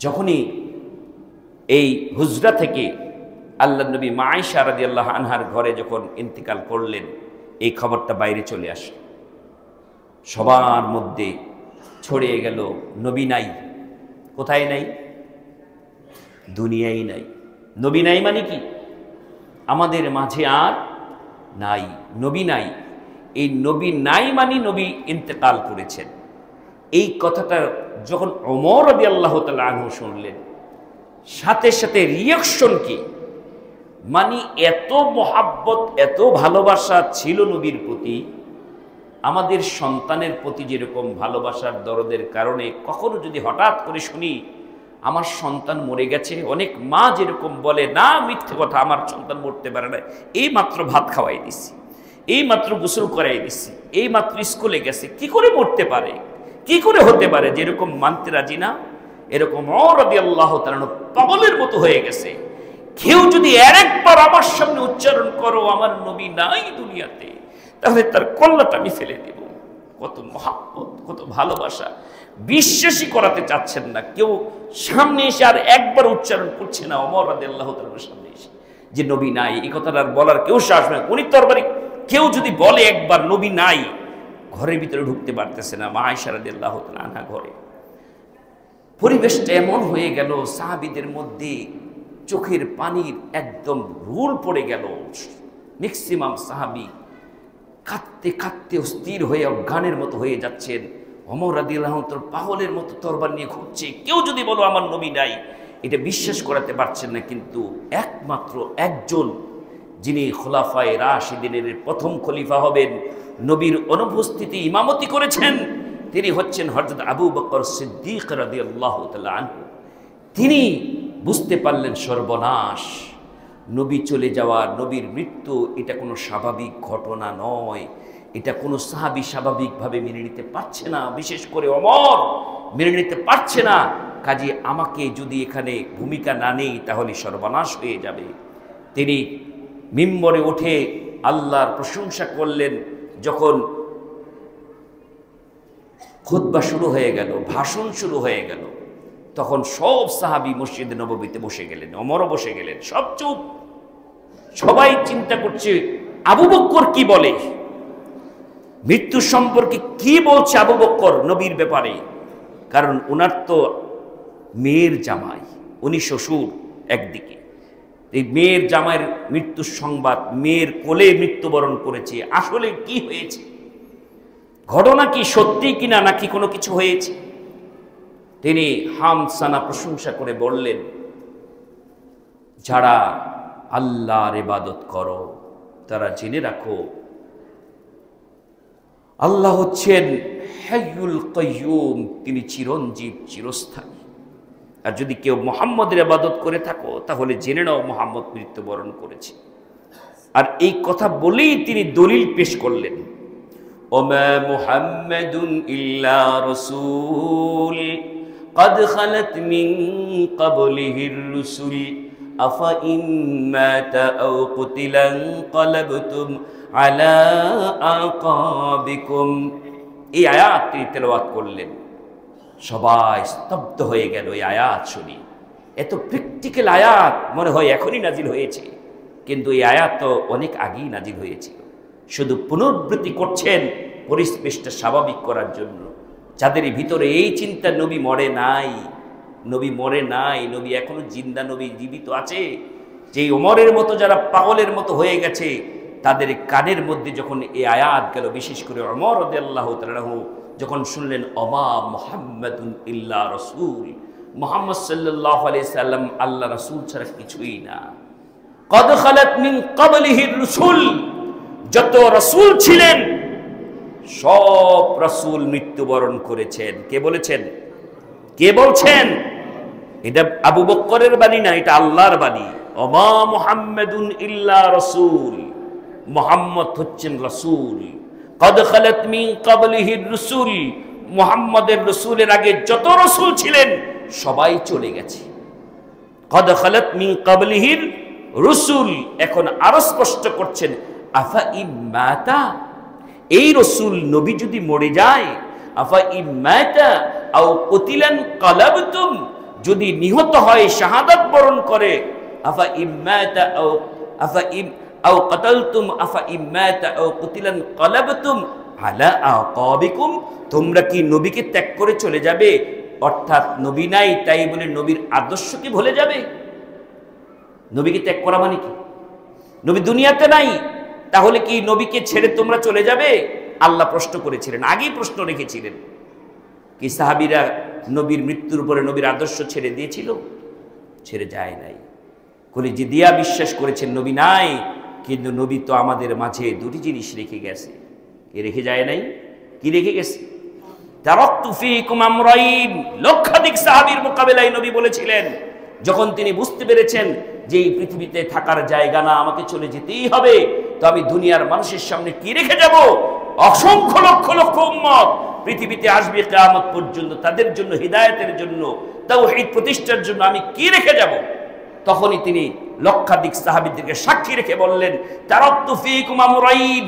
যখনই এই হুজরা থেকে আল্লাহর নবী মা আয়েশা রাদিয়াল্লাহু আনহার ঘরে যখন ইন্তেকাল করলেন, এই খবরটা বাইরে চলে আসে, সবার মধ্যে ছড়িয়ে গেল নবী নাই। কোথায় নাই? দুনিয়ায় নাই। নবী নাই মানে কি? আমাদের মাঝে আর নাই, নবী নাই। এই নবী নাই মানে নবী ইন্তেকাল করেছেন। এই কথাটা যখন ওমর রাদিয়াল্লাহু তাআলা আনহু শুনলেন, সাথে সাথে রিয়াকশন কি, মানে এত মহাব্বত, এত ভালোবাসা ছিল নবীর প্রতি। আমাদের সন্তানের প্রতি যেরকম ভালোবাসার দরদের কারণে কখনো যদি হঠাৎ করে শুনি আমার সন্তান মরে গেছে, অনেক মা যেরকম বলে না মিথ্যে কথা, আমার সন্তান মরতে পারে না, এই মাত্র ভাত খাওয়াই দিছি, এই মাত্র গোসল করাই দিছি, এই মাত্র স্কুলে গেছে, কি করে মরতে পারে, কি করে হতে পারে, যেরকম মানতে রাজি না, এরকম ওমর রাদিয়াল্লাহু তাআলা পাগলের মতো হয়ে গেছে। কেউ যদি আরেকবার আমার সামনে উচ্চারণ করো আমার নবী নাই দুনিয়াতে, তাহলে তার কল্লাটা আমি ফেলে দেব। কত মহাব্বত, কত ভালোবাসা, বিশ্বাসই করাতে চাচ্ছেন না। কেউ সামনে এসে আর একবার উচ্চারণ করছে না ওমর রাদিয়াল্লাহু তাআলার সামনে এসে যে নবী নাই। এই কথাটা আর বলার কেউ সাহস নেই। উনি তরবারি কেউ যদি বলে একবার নবী নাই, ঘরের ভিতরে ঢুকতে পারতেছে না। মা আয়েশা রাদিয়াল্লাহু তাআলা আনহা ঘরে, পরিবেশটা এমন হয়ে গেল, সাহাবীদের মধ্যে চোখের পানির একদম রুল পড়ে গেল। ম্যাক্সিমাম সাহাবী কাঁদতে কাঁদতে অস্থির হয়ে অজ্ঞানের মতো হয়ে যাচ্ছেন। ওমর রাদিয়াল্লাহু তাআলা পাগলের মতো তরবার নিয়ে ঘুরছে। কেউ যদি বলো আমার নবী নাই, এটা বিশ্বাস করাতে পারছেন না। কিন্তু একমাত্র একজন যিনি খোলাফায়ে রাশিদিনের প্রথম খলিফা হবেন, নবীর অনুপস্থিতি ইমামতি করেছেন, তিনি হচ্ছেন হযরত আবু বকর সিদ্দিক রাদিয়াল্লাহু তাআলা আনহু। তিনি বুঝতে পারলেন সর্বনাশ, নবী চলে যাওয়া, নবীর মৃত্যু, এটা কোনো স্বাভাবিক ঘটনা নয়। এটা কোনো সাহাবী স্বাভাবিকভাবে মেনে নিতে পারছে না, বিশেষ করে ওমর মেনে নিতে পারছে না। কাজে আমাকে যদি এখানে ভূমিকা না নেই তাহলে সর্বনাশ হয়ে যাবে। তিনি মিম্বরে উঠে আল্লাহর প্রশংসা করলেন। যখন খুতবা শুরু হয়ে গেল, ভাষণ শুরু হয়ে গেল, তখন সব সাহাবী মসজিদে নববীতে বসে গেলেন, ওমরও বসে গেলেন, সব চুপ। সবাই চিন্তা করছে আবু বকর কি বলে, মৃত্যু সম্পর্কে কি বলছে আবু বকর নবীর ব্যাপারে। কারণ ওনার তো মেয়ের জামাই, উনি শ্বশুর একদিকে, এই মেয়ের জামাইয়ের মৃত্যুর সংবাদ, মেয়ের কোলে মৃত্যুবরণ করেছে, আসলে কি হয়েছে, ঘটনা কি সত্যি কিনা, নাকি কোনো কিছু হয়েছে। তিনি হামসানা প্রশংসা করে বললেন, যারা আল্লাহর ইবাদত করো তারা জেনে রাখো আল্লাহ হচ্ছেন হাইয়ুল কাইয়ুম, তিনি চিরঞ্জীব, চিরস্থায়ী। আর যদি কেউ মুহাম্মদের ইবাদত করে থাকো তাহলে জেনে নাও মুহাম্মদ মৃত্যুবরণ করেছে। আর এই কথা বলেই তিনি দলিল পেশ করলেন, ওমা মুহাম্মাদুন ইল্লা রাসূল قد خلت من قبله الرسل أفإن مات أو قتل انقلبتم على أعقابكم। এই আয়াত তিনি তেলাওয়াত করলেন, সবাই স্তব্ধ হয়ে গেল এই আয়াত শুনি। এত প্র্যাকটিক্যাল আয়াত মনে হয় এখনই নাজিল হয়েছে, কিন্তু এই আয়াত তো অনেক আগেই নাজিল হয়েছিল। শুধু পুনরাবৃত্তি করছেন পরিবেশটা স্বাভাবিক করার জন্য। যাদের ভিতরে এই চিন্তা নবী মরে নাই, নবী মরে নাই, নবী এখনো জিন্দা, নবী জীবিত আছে। যেই ওমরের মতো যারা পাগলের মতো হয়ে গেছে, তাদের কানের মধ্যে যখন এই আয়াত গেল, বিশেষ করে ওমর রাদিয়াল্লাহু তাআলা আনহু যখন শুনলেন ওমা মুহাম্মাদুন ইল্লা রাসূল, মুহাম্মদ সাল্লাল্লাহু আলাইহি সাল্লাম আল্লাহ রাসূল ছাড়া কিছুই না। কদ খালাত মিন ক্বাবলিহি রাসূল, যত রাসূল ছিলেন সব রাসূল মৃত্যুবরণ করেছেন। কে বলেছেন? কে বলছেন? এটা আবু বকরের বাণী না, এটা আল্লাহর বাণী। ওমা মুহাম্মাদুন ইল্লা রাসূল, মুহাম্মদ হচ্ছেন রাসূল। কদ খালাত মিন ক্বাবলিহি রাসূল, মুহাম্মদের রাসূলের আগে যত রাসূল ছিলেন সবাই চলে গেছে। কদ খালাত মিন ক্বাবলিহি রাসূল, এখন আরো স্পষ্ট করছেন আফা ইমাতা, এই রসুল নবী যদি মরে যায়, আফা ইমাতা আও কুতিলান কালাবতুম, যদি নিহত হয় শাহাদাত বরণ করে, আফা ইমাতা আও কাতালতুম আফা ইমাতা আও কুতিলান কালাবতুম আলা আকাবিকুম, তোমরা কি নবীকে ত্যাগ করে চলে যাবে? অর্থাৎ নবী নাই তাই বলে নবীর আদর্শকে ভুলে যাবে? নবীকে ত্যাগ করা মানে কি? নবী দুনিয়াতে নাই, তাহলে কি নবীকে ছেড়ে তোমরা চলে যাবে? আল্লাহ প্রশ্ন করেছিলেন, আগেই প্রশ্ন রেখেছিলেন। কি সাহাবীরা নবীর মৃত্যুর উপরে নবীর আদর্শ ছেড়ে দিয়েছিল? ছেড়ে যায় নাই। কলিজি দিয়া বিশ্বাস করেছেন নবী নাই, কিন্তু নবী তো আমাদের মাঝে দুটি জিনিস রেখে গেছে। কে রেখে যায় নাই? কি রেখে গেছে? তারাকতু ফীকুম আমরাইন, লক্ষাধিক সাহাবীর মোকাবেলায় নবী বলেছিলেন, যখন তিনি বুঝতে পেরেছেন যে এই পৃথিবীতে থাকার জায়গা না, আমাকে চলে যেতেই হবে, তো আমি দুনিয়ার মানুষের সামনে কি রেখে যাব? অসংখ্য লক্ষ লক্ষ উম্মত পৃথিবীতে আসবে কিয়ামত পর্যন্ত, তাদের জন্য হিদায়াতের জন্য, তাওহীদ প্রতিষ্ঠার জন্য আমি কি রেখে যাব? তখনই তিনি লক্ষাধিক সাহাবীদেরকে সাক্ষী রেখে বললেন, তারাকতু ফীকুম আমরাইন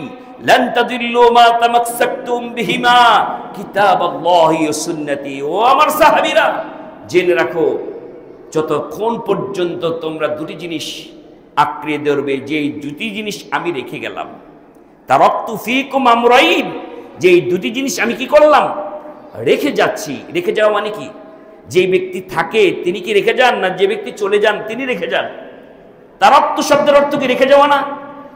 লান তাদিল্লু মা তামাসসাকতুম বিহিমা কিতাবাল্লাহি ওয়া সুন্নতি। ও আমার সাহাবীরা, জেনে রাখো যতক্ষণ পর্যন্ত তোমরা দুটি জিনিস আঁকড়ে ধরবে, যে দুটি জিনিস আমি রেখে গেলাম, তারাকতু ফীকুম আমরাইন, যে দুটি জিনিস আমি কি করলাম? রেখে যাচ্ছি। রেখে যাওয়া মানে কি? যে ব্যক্তি থাকে তিনি কি রেখে যান, না যে ব্যক্তি চলে যান তিনি রেখে যান? তারাক্তু শব্দের অর্থ কি রেখে যাওয়া না?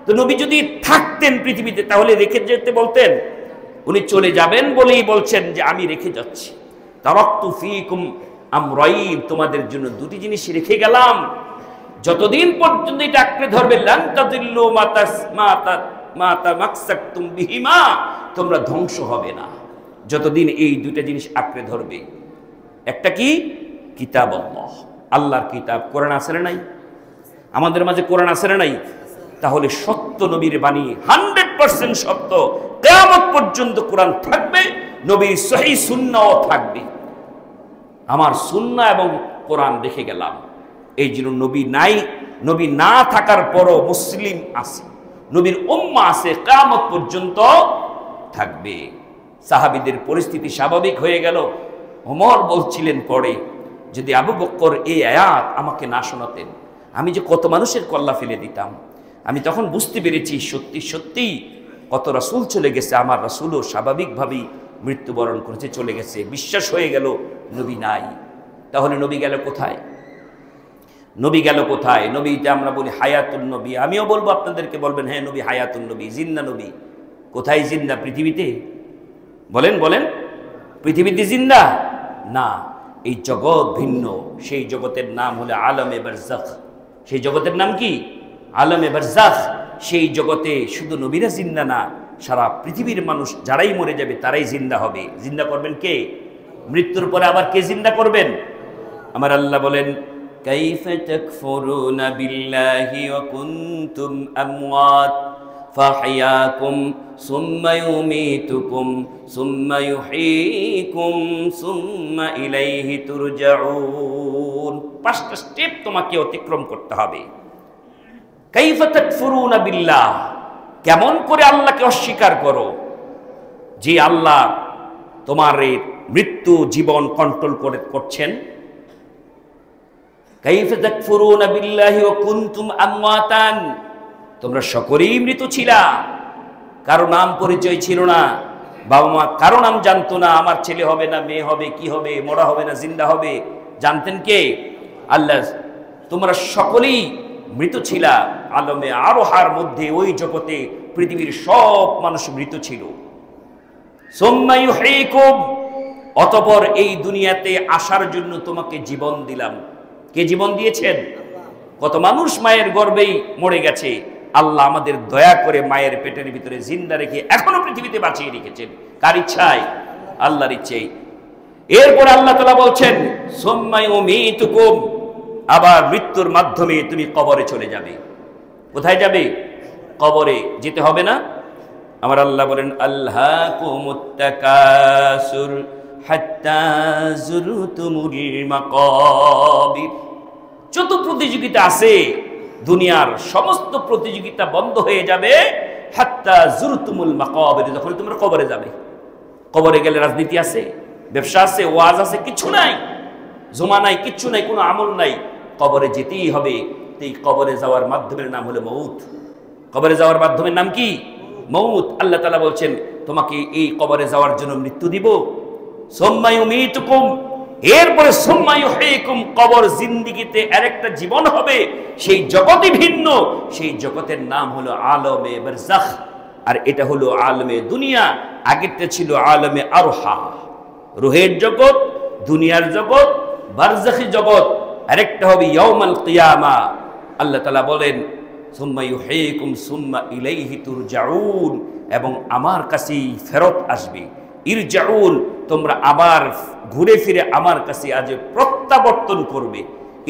তো নবী যদি থাকতেন পৃথিবীতে তাহলে রেখে যেতে বলতেন? উনি চলে যাবেন বলেই বলছেন যে আমি রেখে যাচ্ছি। তারাক্তু ফীকুম আমরাইন, তোমাদের জন্য দুটি জিনিস রেখে গেলাম, যতদিন পর্যন্ত এটা আঁকড়ে ধরবে, লান তাদিল্লু মা তামাসসাকতুম বিহিমা, তোমরা ধ্বংস হবে না যতদিন এই দুইটা জিনিস আঁকড়ে ধরবে। একটা কি? কিতাবাল্লাহ, আল্লাহর কিতাব। কোরআন আছে না নাই? আমাদের মাঝে কোরআন আছে না নাই? তাহলে সত্য নবীর বাণী 100% সত্য, কিয়ামত পর্যন্ত কোরআন থাকবে, নবীর সহিহ সুন্নাহও থাকবে। আমার সুন্নাহ এবং কোরআন রেখে গেলাম। এই জন্য নবী নাই, নবী না থাকার পরও মুসলিম আছে, নবীর উম্মাহ আছে, কিয়ামত পর্যন্ত থাকবে। সাহাবীদের পরিস্থিতি স্বাভাবিক হয়ে গেল। ওমর বলছিলেন পরে, যদি আবু বকর এই আয়াত আমাকে না শোনাতেন, আমি যে কত মানুষের কল্লা ফেলে দিতাম। আমি তখন বুঝতে পেরেছি সত্যি সত্যি কত রাসূল চলে গেছে, আমার রাসূলও স্বাভাবিকভাবেই মৃত্যুবরণ করেছে, চলে গেছে। বিশ্বাস হয়ে গেল নবী নাই। তাহলে নবী গেল কোথায়? নবী গেল কোথায়? নবীতে আমরা বলি হায়াতুন নবী, আমিও বলবো, আপনাদেরকে বলবেন হ্যাঁ নবী হায়াতুন নবী, জিন্দা নবী। কোথায় জিন্দা? পৃথিবীতে? বলেন বলেন, পৃথিবীতে জিন্দা না, এই জগৎ ভিন্ন। সেই জগতের নাম হলো আলমে বারজাখ। সেই জগতের নাম কি? আলমে বারজাখ। সেই জগতে শুধু নবীরা জিন্দা না, সারা পৃথিবীর মানুষ যারাই মরে যাবে তারাই জিন্দা হবে। জিন্দা করবেন কে? মৃত্যুর পরে আবার কে জিন্দা করবেন? আমার আল্লাহ বলেন, কাইফা তাকফুরুনা বিল্লাহি ওয়া কুনতুম আমওয়াত ফাহইয়াকুম সুম্মা ইউমীতুকুম সুম্মা ইউহয়ীকুম সুম্মা ইলাইহি তুরজাউন। 5টা স্টেপ তোমাকে অতিক্রম করতে হবে। কাইফা তাকফুরুনা বিল্লাহ, কেমন করে আল্লাহকে অস্বীকার করো, যে আল্লাহ তোমার মৃত্যু জীবন কন্ট্রোল করছেন। কাইফা তাকফুরুনা বিল্লাহি ওয়া কুনতুম আমওয়াতান, তোমরা সকলেই মৃত ছিলা, কারো নাম পরিচয় ছিল না, বাবা মা কারো নাম জানতো না, আমার ছেলে হবে না মেয়ে হবে, কি হবে, মরা হবে না জিন্দা হবে, জানতেন কে? আল্লাহ। তোমরা সকলেই মৃত ছিলা। আলমে আরোহার মধ্যে, ওই জগতে পৃথিবীর সব মানুষ মৃত ছিল। সুম্মা ইউহয়ীকুম, অতঃপর এই দুনিয়াতে আসার জন্য তোমাকে জীবন দিলাম। কে জীবন দিয়েছেন? কত মানুষ মায়ের গর্ভেই মরে গেছে, আল্লাহ আমাদের দয়া করে মায়ের পেটের ভিতরে জিন্দা রেখে এখনো পৃথিবীতে বাঁচিয়ে রেখেছেন। কার ইচ্ছায়? আল্লাহর ইচ্ছায়। এরপর আল্লাহ তাআলা বলছেন, সুম্মা ইউমীতুকুম, আবার মৃত্যুর মাধ্যমে তুমি কবরে চলে যাবে। কোথায় যাবে? কবরে। যেতে হবে না? আমার আল্লাহ বলেন, আল্হাকুমুত তাকাসুর হাত্তা যুরতুমুল মাকাবির। যত প্রতিযোগিতা আছে দুনিয়ার, সমস্ত প্রতিযোগিতা বন্ধ হয়ে যাবে হাত্তা যুরতুমুল মাকাবির, যখন তোমরা কবরে যাবে। কবরে গেলে রাজনীতি আছে, ব্যবসা আছে, ওয়াজ আছে, কিছু নাই, জমা নাই, কিচ্ছু নাই, কোনো আমল নাই। কবরে যেতেই হবে। এই কবরে যাওয়ার মাধ্যমের নাম হলো মউত। কবরে যাওয়ার মাধ্যমের নাম কি? মউত। আল্লাহ তাআলা বলছেন, তোমাকে এই কবরে যাওয়ার জন্য মৃত্যু দিব। সুম্মা ইউমীতুকুম, এরপরে সুম্মা ইউহয়ীকুম, কবর জিন্দেগিতে আরেকটা জীবন হবে, সেই জগতই ভিন্ন। সেই জগতের নাম হলো আলমে বারজাখ, আর এটা হলো আলমে দুনিয়া। আগেরটা ছিল আলমে আরোহা, রুহের জগৎ, দুনিয়ার জগৎ, বারজাখি জগৎ। আরেকটা হবে ইয়াউমাল কিয়ামা। আল্লাহ তাআলা বলেন, সুম্মা ইউহয়ীকুম সুম্মা ইলাইহি তুরজাউন, এবং আমার কাছেই ফেরত আসবে। ইরজাউন, তোমরা আবার ঘুরে ফিরে আমার কাছে আজ প্রত্যাবর্তন করবে।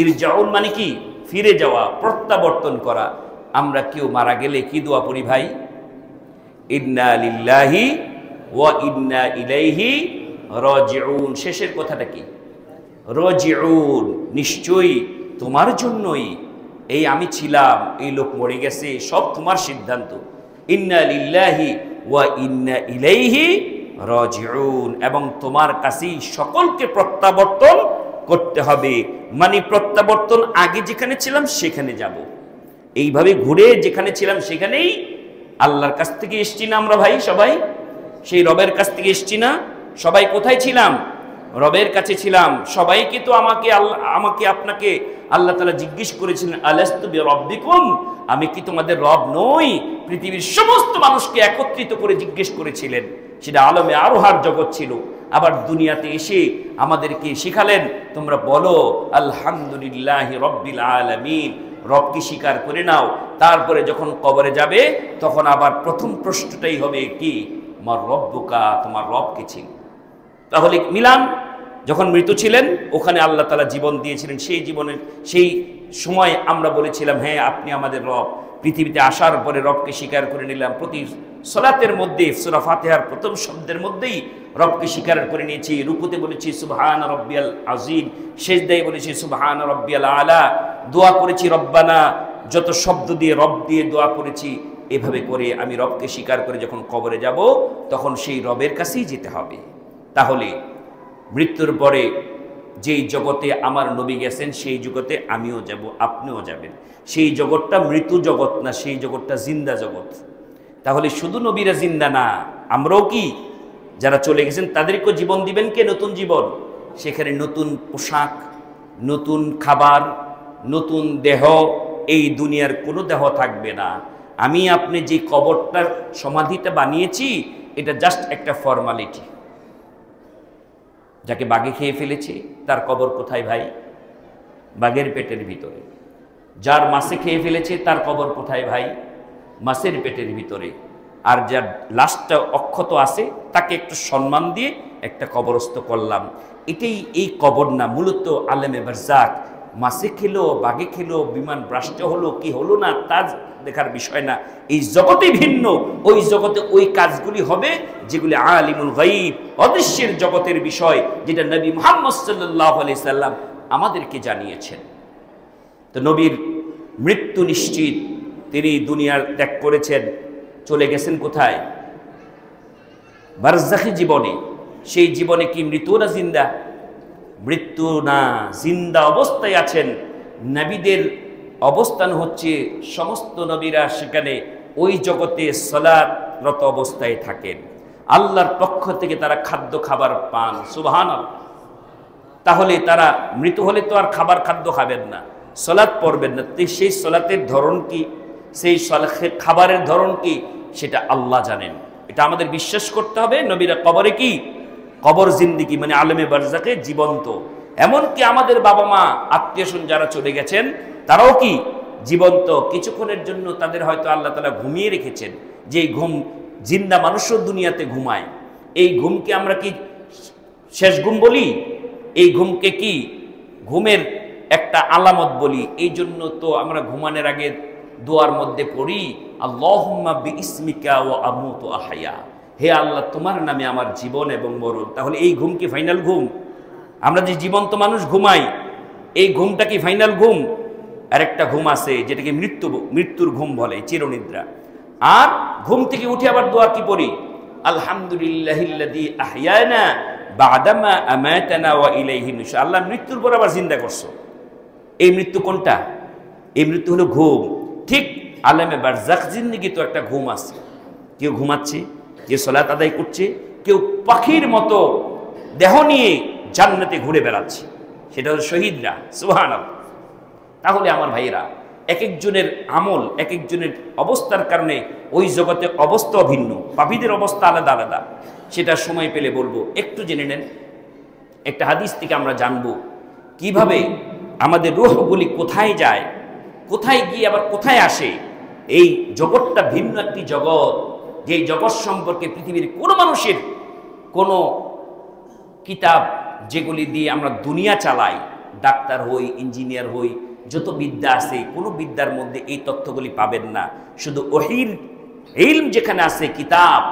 ইরজাউন মানে কি? ফিরে যাওয়া, প্রত্যাবর্তন করা। আমরা কেউ মারা গেলে কি দোয়া পড়ি ভাই? ইন্না লিল্লাহি ওয়া ইন্না ইলাইহি রাজিউন। শেষের কথাটা কি? রাজিউন, নিশ্চয়ই তোমার জন্যই এই আমি ছিলাম, এই লোক মরে গেছে, সব তোমার সিদ্ধান্ত। ইন্না লিল্লাহি ওয়া ইন্না ইলাইহি রাজিউন, এবং তোমার কাছেই সকলকে প্রত্যাবর্তন করতে হবে। মানে প্রত্যাবর্তন, আগে যেখানে ছিলাম সেখানে যাব, এইভাবে ঘুরে যেখানে ছিলাম সেখানেই। আল্লাহর কাছ থেকে এসছি না আমরা ভাই? সবাই সেই রবের কাছ থেকে এসছি না? সবাই কোথায় ছিলাম? রবের কাছে ছিলাম। সবাইকে তো আমাকে আপনাকে আল্লাহ তাআলা জিজ্ঞেস করেছিলেন, আলাস্তু বিরাব্বিকুম, আমি কি তোমাদের রব নই? পৃথিবীর সমস্ত মানুষকে একত্রিত করে জিজ্ঞেস করেছিলেন। সেটা আলমে আরোহার জগৎ ছিল। আবার দুনিয়াতে এসে আমাদেরকে শিখালেন, তোমরা বলো আলহামদুলিল্লাহি রাব্বিল আলামিন, রবকে স্বীকার করে নাও। তারপরে যখন কবরে যাবে তখন আবার প্রথম প্রশ্নটাই হবে কি? মার রব্বুকা, তোমার রব কে ছিল? তাহলে মিলান, যখন মৃত ছিলেন ওখানে আল্লাহ তাআলা জীবন দিয়েছিলেন, সেই জীবনের সেই সময় আমরা বলেছিলাম হ্যাঁ আপনি আমাদের রব। পৃথিবীতে আসার পরে রবকে স্বীকার করে নিলাম। প্রতি সালাতের মধ্যে সূরা ফাতিহার প্রথম শব্দের মধ্যেই রবকে স্বীকার করে নিয়েছি। রুকুতে বলেছি সুবহান রাব্বিয়াল আযীম, সিজদায় বলেছি সুবহান রাব্বিয়াল আলা, দোয়া করেছি রব্বানা, যত শব্দ দিয়ে রব দিয়ে দোয়া করেছি। এভাবে করে আমি রবকে স্বীকার করে যখন কবরে যাব তখন সেই রবের কাছেই যেতে হবে। তাহলে মৃত্যুর পরে যেই জগতে আমার নবী গেছেন সেই জগতে আমিও যাব, আপনিও যাবেন। সেই জগৎটা মৃত্যু জগৎ না, সেই জগৎটা জিন্দা জগৎ। তাহলে শুধু নবীরা জিন্দা না, আমরাও কি যারা চলে গেছেন তাদেরকেও জীবন দিবেন কে? নতুন জীবন। সেখানে নতুন পোশাক, নতুন খাবার, নতুন দেহ, এই দুনিয়ার কোনো দেহ থাকবে না। আমি আপনি যে কবরটার সমাধিটা বানিয়েছি এটা জাস্ট একটা ফর্মালিটি। যাকে বাঘে খেয়ে ফেলেছে তার কবর কোথায় ভাই? বাঘের পেটের ভিতরে। যার মাছে খেয়ে ফেলেছে তার কবর কোথায় ভাই? মাছের পেটের ভিতরে। আর যার লাশটা অক্ষত আছে তাকে একটু সম্মান দিয়ে একটা কবরস্থ করলাম, এটাই এই কবর না। মূলত আলেমে বারজাক মাছে খেলো, বাঘে খেলো, বিমান ব্রাষ্ট হলো কি হলো না তার দেখার বিষয় না। এই জগতে ভিন্ন, ওই জগতে ওই কাজগুলি হবে যেগুলি আলিমুল গায়ব, অদৃশ্যের জগতের বিষয়, যেটা নবী মুহাম্মদ সাল্লাল্লাহু আলাইহি সাল্লাম আমাদেরকে জানিয়েছেন। তো নবীর মৃত্যু নিশ্চিত, তিনি দুনিয়ার ত্যাগ করেছেন, চলে গেছেন কোথায়? বারজাখী জীবনে। সেই জীবনে কি মৃত্যু না জিন্দা? মৃত্যু না, জিন্দা অবস্থায় আছেন। নবীদের অবস্থান হচ্ছে সমস্ত নবীরা সেখানে ওই জগতে সালাতরত অবস্থায় থাকেন, আল্লাহর পক্ষ থেকে তারা খাদ্য খাবার পান। সুবহানাল্লাহ। তাহলে তারা মৃত হলে তো আর খাবার খাদ্য খাবেন না, সালাত পড়বেন না। সেই সালাতের ধরন কি, সেই খাবারের ধরন কি, সেটা আল্লাহ জানেন। এটা আমাদের বিশ্বাস করতে হবে। নবীরা কবরে কি? কবর জিন্দিগি মানে আলেমে বারজাকে জীবন্ত। এমনকি আমাদের বাবা মা আত্মীয়স্বজন যারা চলে গেছেন তারাও কি জীবন্ত। কিছুক্ষণের জন্য তাদের হয়তো আল্লাহ তাআলা ঘুমিয়ে রেখেছেন, যে ঘুম জিন্দা মানুষও দুনিয়াতে ঘুমায়। এই ঘুমকে আমরা কি শেষ ঘুম বলি? এই ঘুমকে কি ঘুমের একটা আলামত বলি। এই জন্য তো আমরা ঘুমানোর আগে দোয়ার মধ্যে পড়ি, আল্লাহুম্মা বিইসমিকা ওয়া আমুতু আহয়া, হে আল্লাহ তোমার নামে আমার জীবন এবং মরণ। তাহলে এই ঘুম কি ফাইনাল ঘুম? আমরা যে জীবন্ত মানুষ ঘুমাই, এই ঘুমটা কি ফাইনাল ঘুম? আর একটা ঘুম আছে যেটাকে মৃত্যুর ঘুম বলে, চিরনিদ্রা। আর ঘুম থেকে উঠে আবার দোয়া কি পড়ি? আলহামদুলিল্লাহিল্লাযী আহয়ানা বা'দামা আমাতানা ওয়া ইলাইহি নুশুর। আল্লাহ মৃত্যুর পর আবার জিন্দা করছো। এই মৃত্যু কোনটা? এই মৃত্যু হলো ঘুম। ঠিক আলেমে বারজাখ জিন্দেগি তো একটা ঘুম আছে। কেউ ঘুমাচ্ছে, কেউ সালাত আদায় করছে, কেউ পাখির মতো দেহ নিয়ে জান্নাতে ঘুরে বেড়াচ্ছে, সেটা হলো শহীদরা। সুবহানাল্লাহ। তাহলে আমার ভাইয়েরা, এক একজনের আমল, এক একজনের অবস্থার কারণে ওই জগতে অবস্থা ভিন্ন, পাপীদের অবস্থা আলাদা আলাদা। সেটা সময় পেলে বলবো। একটু জেনে নেন, একটা হাদিস থেকে আমরা জানবো কিভাবে আমাদের রূহগুলি কোথায় যায়, কোথায় গিয়ে আবার কোথায় আসে। এই জগৎটা ভিন্ন একটি জগৎ, যে জগৎ সম্পর্কে পৃথিবীর কোনো মানুষের কোনো কিতাব যেগুলি দিয়ে আমরা দুনিয়া চালাই, ডাক্তার হই, ইঞ্জিনিয়ার হই, যত বিদ্যা আছে কোনো বিদ্যার মধ্যে এই তথ্যগুলি পাবেন না। শুধু ওহীর ইলম যেখানে আছে, কিতাব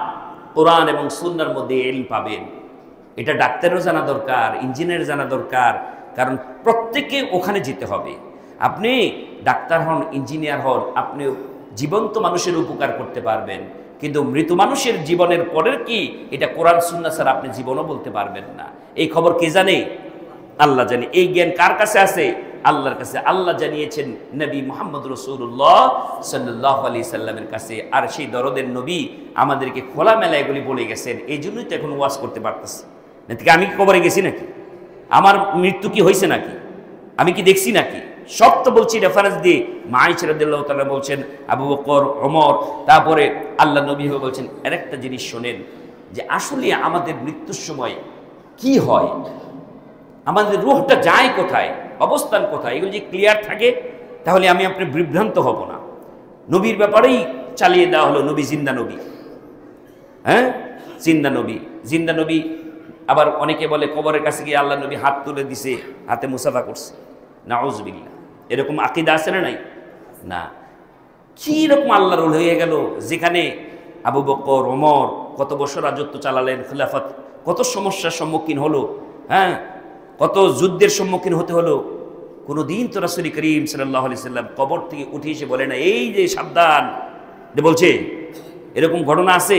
কোরআন এবং সুন্নাহর মধ্যে ইলম পাবেন। এটা ডাক্তারেরও জানা দরকার, ইঞ্জিনিয়ার জানা দরকার, কারণ প্রত্যেকে ওখানে যেতে হবে। আপনি ডাক্তার হন, ইঞ্জিনিয়ার হন, আপনি জীবন্ত মানুষের উপকার করতে পারবেন, কিন্তু মৃত মানুষের জীবনের পরের কি এটা কোরআন সুন্নাহ ছাড়া আপনি জীবনও বলতে পারবেন না। এই খবর কে জানে? আল্লাহ জানে। এই জ্ঞান কার কাছে আছে? আল্লাহর কাছে। আল্লাহ জানিয়েছেন নবী মুহাম্মদ রাসূলুল্লাহ সাল্লাল্লাহু আলাইহি সাল্লামের কাছে। আর সেই দরদের নবী আমাদেরকে খোলামেলা এগুলি বলে গেছেন। এই জন্যই তো এখন ওয়াজ করতে পারতেছি। না থেকে আমি কি কবরে গেছি নাকি? আমার মৃত্যু কি হয়েছে নাকি? আমি কি দেখছি নাকি? সব তো বলছি রেফারেন্স দিয়ে। মা আয়েশা রাদিয়াল্লাহু তাআলা বলছেন, আবু বকর, ওমর, তারপরে আল্লাহ নবী বলছেন। আরেকটা জিনিস শোনেন যে আসলে আমাদের মৃত্যুর সময় কি হয়, আমাদের রূহটা যায় কোথায়, অবস্থান কোথায়, এগুলো যে ক্লিয়ার থাকে তাহলে আমি আপনি বিভ্রান্ত হব না। নবীর ব্যাপারেই চালিয়ে দেওয়া হলো। নবী জিন্দা নবী, হ্যাঁ জিন্দা নবী। জিন্দা নবী আবার অনেকে বলে কবরের কাছে গিয়ে আল্লাহ নবী হাত তুলে দিছে, হাতে মুসাফা করছে। নাউজুবিল্লাহ। এরকম আকীদা আছে না নাই? না। কি রকম আল্লাহর রূল হয়ে গেল, যেখানে আবু বকর, ওমর কত বছর রাজত্ব চালালেন, খিলাফত, কত সমস্যার সম্মুখীন হলো, হ্যাঁ কত যুদ্ধের সম্মুখীন হতে হলো। কোনোদিন তো রাসূল করিম সাল্লাল্লাহু আলাইহি সাল্লাম কবর থেকে উঠে এসে বলে না, এই যে সাবধান, যে বলছে এরকম ঘটনা আছে,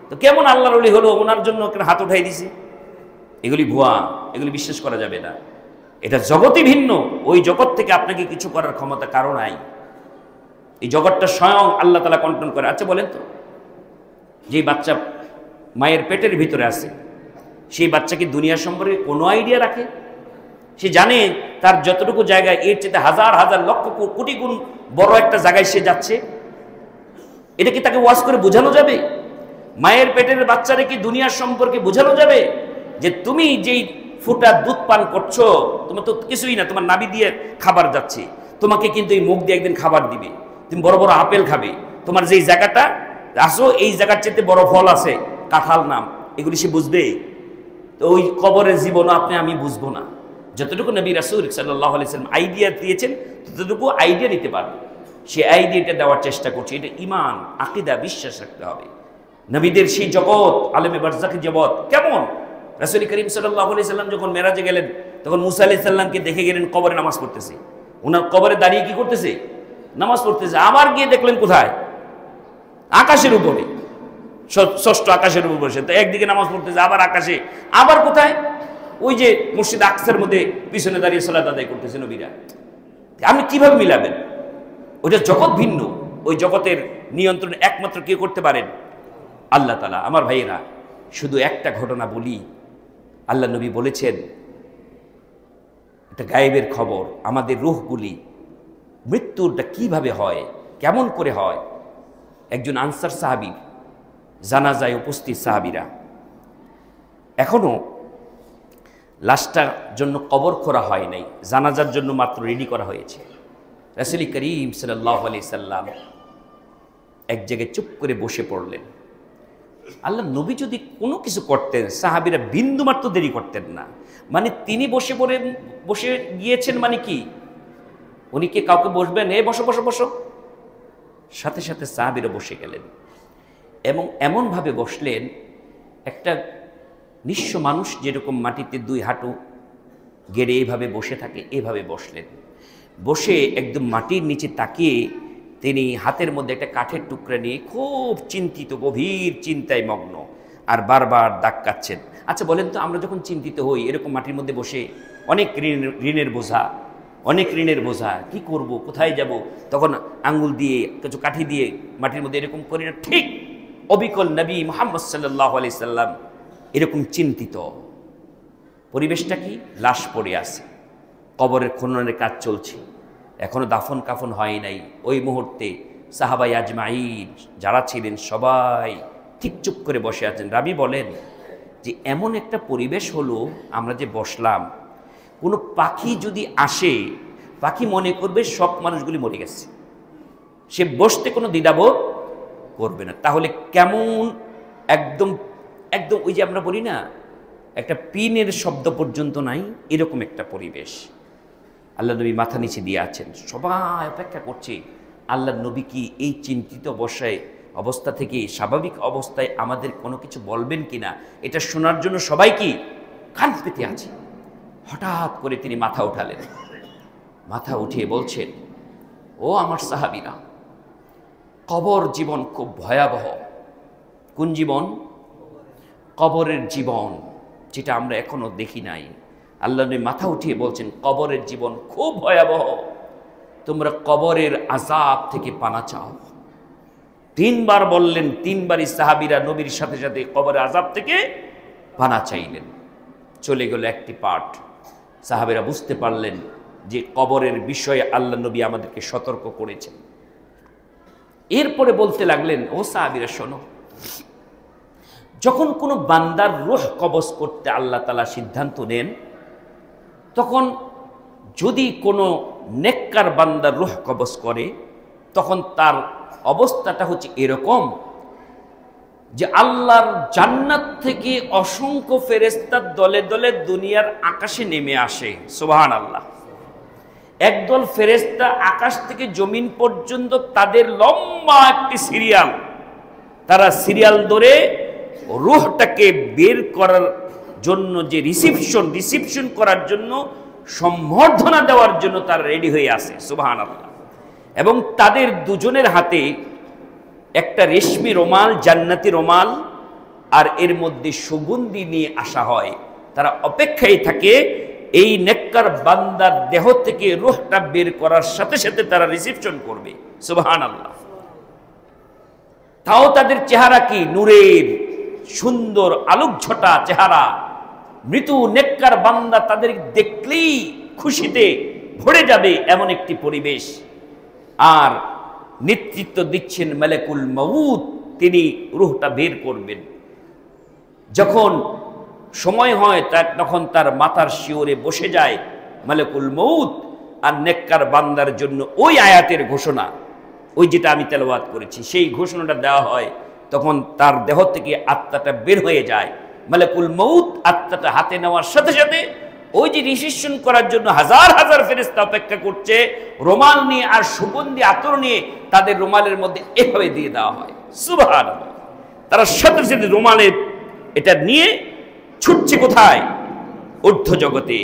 তো কেমন আল্লাহর ওলি হলো, ওনার জন্য হাত উঠাই দিছে? এগুলি ভুয়া, এগুলি বিশ্বাস করা যাবে না। এটা জগতই ভিন্ন, ওই জগৎ থেকে আপনাকে কিছু করার ক্ষমতা কারো নাই। এই জগৎটা স্বয়ং আল্লাহ তাআলা কন্ট্রোল করে। আচ্ছা বলেন তো, যে বাচ্চা মায়ের পেটের ভিতরে আছে, সেই বাচ্চা কি দুনিয়া সম্পর্কে কোনো আইডিয়া রাখে? সে জানে তার যতটুকু জায়গায় এর চেয়ে হাজার হাজার লক্ষ কোটি গুণ বড় একটা জায়গায় সে যাচ্ছে? এটা কি তাকে ওয়াজ করে বোঝানো যাবে? মায়ের পেটের বাচ্চারে কি দুনিয়ার সম্পর্কে বোঝানো যাবে যে তুমি যেই ফুটা দুধ পান করছো, তোমার তো কিছুই না, তোমার নাভি দিয়ে খাবার যাচ্ছে, তোমাকে কিন্তু এই মুখ দিয়ে একদিন খাবার দিবে, তুমি বড় বড় আপেল খাবে, তোমার যেই জায়গাটা আসো এই জায়গার চেয়ে বড় ফল আছে, কাঁঠাল নাম, এগুলি সে বুঝবে? তো ওই কবরের জীবনও আপনি আমি বুঝবো না। যতটুকু নবী রাসূল সাল্লাল্লাহু আলাইহি সাল্লাম আইডিয়া দিয়েছেন, ততটুকু আইডিয়া নিতে পারবে। সে আইডিয়াটা দেওয়ার চেষ্টা করছে। এটা ঈমান, আকীদা, বিশ্বাস রাখতে হবে। নবীদের সেই জগৎ, আলেমে বারজাখী জগৎ কেমন? রাসূল করিম সাল্লাল্লাহু আলাইহি সাল্লাম যখন মেরাজে গেলেন, তখন মুসা আলাইহিস সালামকে দেখে গেলেন কবরে নামাজ পড়তেছে। ওনার কবরে দাঁড়িয়ে কি করতেছে? নামাজ পড়তেছে। আবার গিয়ে দেখলেন কোথায়? আকাশের উপরে, ষষ্ঠ আকাশের উপর বসে। তো একদিকে নামাজ পড়তেছে, আবার আকাশে, আবার কোথায়? ওই যে মসজিদ আকসার মধ্যে পিছনে দাঁড়িয়ে সালাত আদায় করতেছে নবীরা। আপনি কিভাবে মিলাবেন? ওইটা জগৎ ভিন্ন, ওই জগতের নিয়ন্ত্রণ একমাত্র কে করতে পারেন? আল্লাহ তাআলা। আমার ভাইয়েরা, শুধু একটা ঘটনা বলি। আল্লাহ নবী বলেছেন, এটা গায়েবের খবর, আমাদের রূহগুলি মৃত্যুটা কিভাবে হয়, কেমন করে হয়। একজন আনসার সাহাবী, জানাজায় উপস্থিত সাহাবীরা, এখনো লাশটার জন্য কবর খোঁড়া হয় নাই, জানাজার জন্য মাত্র রেডি করা হয়েছে। রাসূল করিম সাল্লাল্লাহু আলাইহি সাল্লাম এক জায়গায় চুপ করে বসে পড়লেন। আল্লাহ নবী যদি কোনো কিছু করতেন, সাহাবীরা বিন্দু মাত্র দেরি করতেন না। মানে তিনি বসে গিয়েছেন মানে কি, উনি কি কাউকে বসবেন, এ বসো বসো বসো, সাথে সাথে সাহাবীরা বসে গেলেন। এবং এমনভাবে বসলেন, একটা নিঃস্ব মানুষ যেরকম মাটিতে দুই হাঁটু গেড়ে এইভাবে বসে থাকে, এভাবে বসলেন। বসে একদম মাটির নিচে তাকিয়ে তিনি হাতের মধ্যে একটা কাঠের টুকরা নিয়ে খুব চিন্তিত, গভীর চিন্তায় মগ্ন, আর বারবার দাগ কাটছেন। আচ্ছা বলেন তো, আমরা যখন চিন্তিত হই এরকম মাটির মধ্যে বসে, অনেক ঋণের বোঝা, কি করব, কোথায় যাব, তখন আঙ্গুল দিয়ে কিছু কাঠি দিয়ে মাটির মধ্যে এরকম করি না? ঠিক অবিকল নবী মুহাম্মদ সাল্লাল্লাহু আলাইহি সাল্লাম এরকম চিন্তিত। পরিবেশটা কি? লাশ পড়ে আছে, কবরের খননের কাজ চলছে, এখনো দাফন কাফন হয় নাই। ওই মুহূর্তে সাহাবায়ে আজমাইন যারা ছিলেন সবাই ঠিক চুপ করে বসে আছেন। রাবি বলেন যে এমন একটা পরিবেশ হলো, আমরা যে বসলাম, কোনো পাখি যদি আসে, পাখি মনে করবে সব মানুষগুলি মরে গেছে, সে বসতে কোনো দ্বিধাবোধ করবে না। তাহলে কেমন একদম একদম ওই যে আমরা বলি না, একটা পিনের শব্দ পর্যন্ত নাই, এরকম একটা পরিবেশ। আল্লাহ নবী মাথা নিচে দিয়ে আছেন, সবাই অপেক্ষা করছে আল্লাহ নবী কি এই চিন্তিত অবস্থা থেকে স্বাভাবিক অবস্থায় আমাদের কোনো কিছু বলবেন কিনা, এটা শোনার জন্য সবাই কি কান পেতে আছে। হঠাৎ করে তিনি মাথা উঠালেন, মাথা উঠিয়ে বলছেন, ও আমার সাহাবীরা, কবর জীবন খুব ভয়াবহ। কোন জীবন? কবরের জীবন, যেটা আমরা এখনো দেখি নাই। আল্লাহ নবী মাথা উঠিয়ে বলছেন, কবরের জীবন খুব ভয়াবহ, তোমরা কবরের আযাব থেকে পানা চাও। তিনবার বললেন, তিনবারই সাহাবীরা নবীর সাথে সাথে কবরের আযাব থেকে পানা চাইলেন। চলে গেল একটি পাঠ। সাহাবীরা বুঝতে পারলেন যে কবরের বিষয়ে আল্লাহ নবী আমাদেরকে সতর্ক করেছেন। এরপরে বলতে লাগলেন, ও সাহাবীরা শোনো, যখন কোনো বান্দার রূহ কবজ করতে আল্লাহ তাআলা সিদ্ধান্ত নেন, তখন যদি কোনো নেককার বান্দার রূহ কবজ করে, তখন তার অবস্থাটা হচ্ছে এরকম যে আল্লাহর জান্নাত থেকে অসংখ্য ফেরেশতা দলে দলে দুনিয়ার আকাশে নেমে আসে। সুবহানাল্লাহ। একদল ফেরেশতা আকাশ থেকে জমিন পর্যন্ত, তাদের লম্বা একটি সিরিয়াল, তারা সিরিয়াল ধরে রূহটাকে বের করার জন্য, যে রিসিপশন করার জন্য, সম্বর্ধনা দেওয়ার জন্য তারা রেডি হয়ে আছে। সুবহানাল্লাহ। এবং তাদের দুজনের হাতে একটা রেশমি রুমাল, জান্নাতি রুমাল, আর এর মধ্যে সুগন্ধি নিয়ে আসা হয়। তারা অপেক্ষায় থাকে এই নেককার বান্দার দেহ থেকে রূহটা বের করার সাথে সাথে তারা রিসিপশন করবে। সুবহানাল্লাহ। তাও তাদের চেহারা কি নূরের সুন্দর আলোকঝটা চেহারা। মৃত্যু নেককার বান্দা তাদের দেখলেই খুশিতে ভরে যাবে এমন একটি পরিবেশ। আর নেতৃত্ব দিচ্ছেন মালাকুল মউত, তিনি রূহটা বের করবেন। যখন সময় হয় তখন তার মাথার শিওরে বসে যায় মালাকুল মউত। আর নেককার বান্দার জন্য ওই আয়াতের ঘোষণা, ওই যেটা আমি তেলাওয়াত করেছি, সেই ঘোষণাটা দেওয়া হয়। তখন তার দেহ থেকে আত্মাটা বের হয়ে যায়। মালাকুল মউত আত্মাটা হাতে নেওয়ার সাথে সাথে ওই যে রিসিপশন করার জন্য হাজার হাজার ফেরেশতা অপেক্ষা করছে, রুমাল নিয়ে আর সুগন্ধি আতর নিয়ে তাদের রুমালের মধ্যে এভাবে দিয়ে দেওয়া হয়। সুবহানাল্লাহ। তারা সাথে সাথে রুমালে এটা নিয়ে ছুটছে কোথায়? ঊর্ধ্ব জগতে।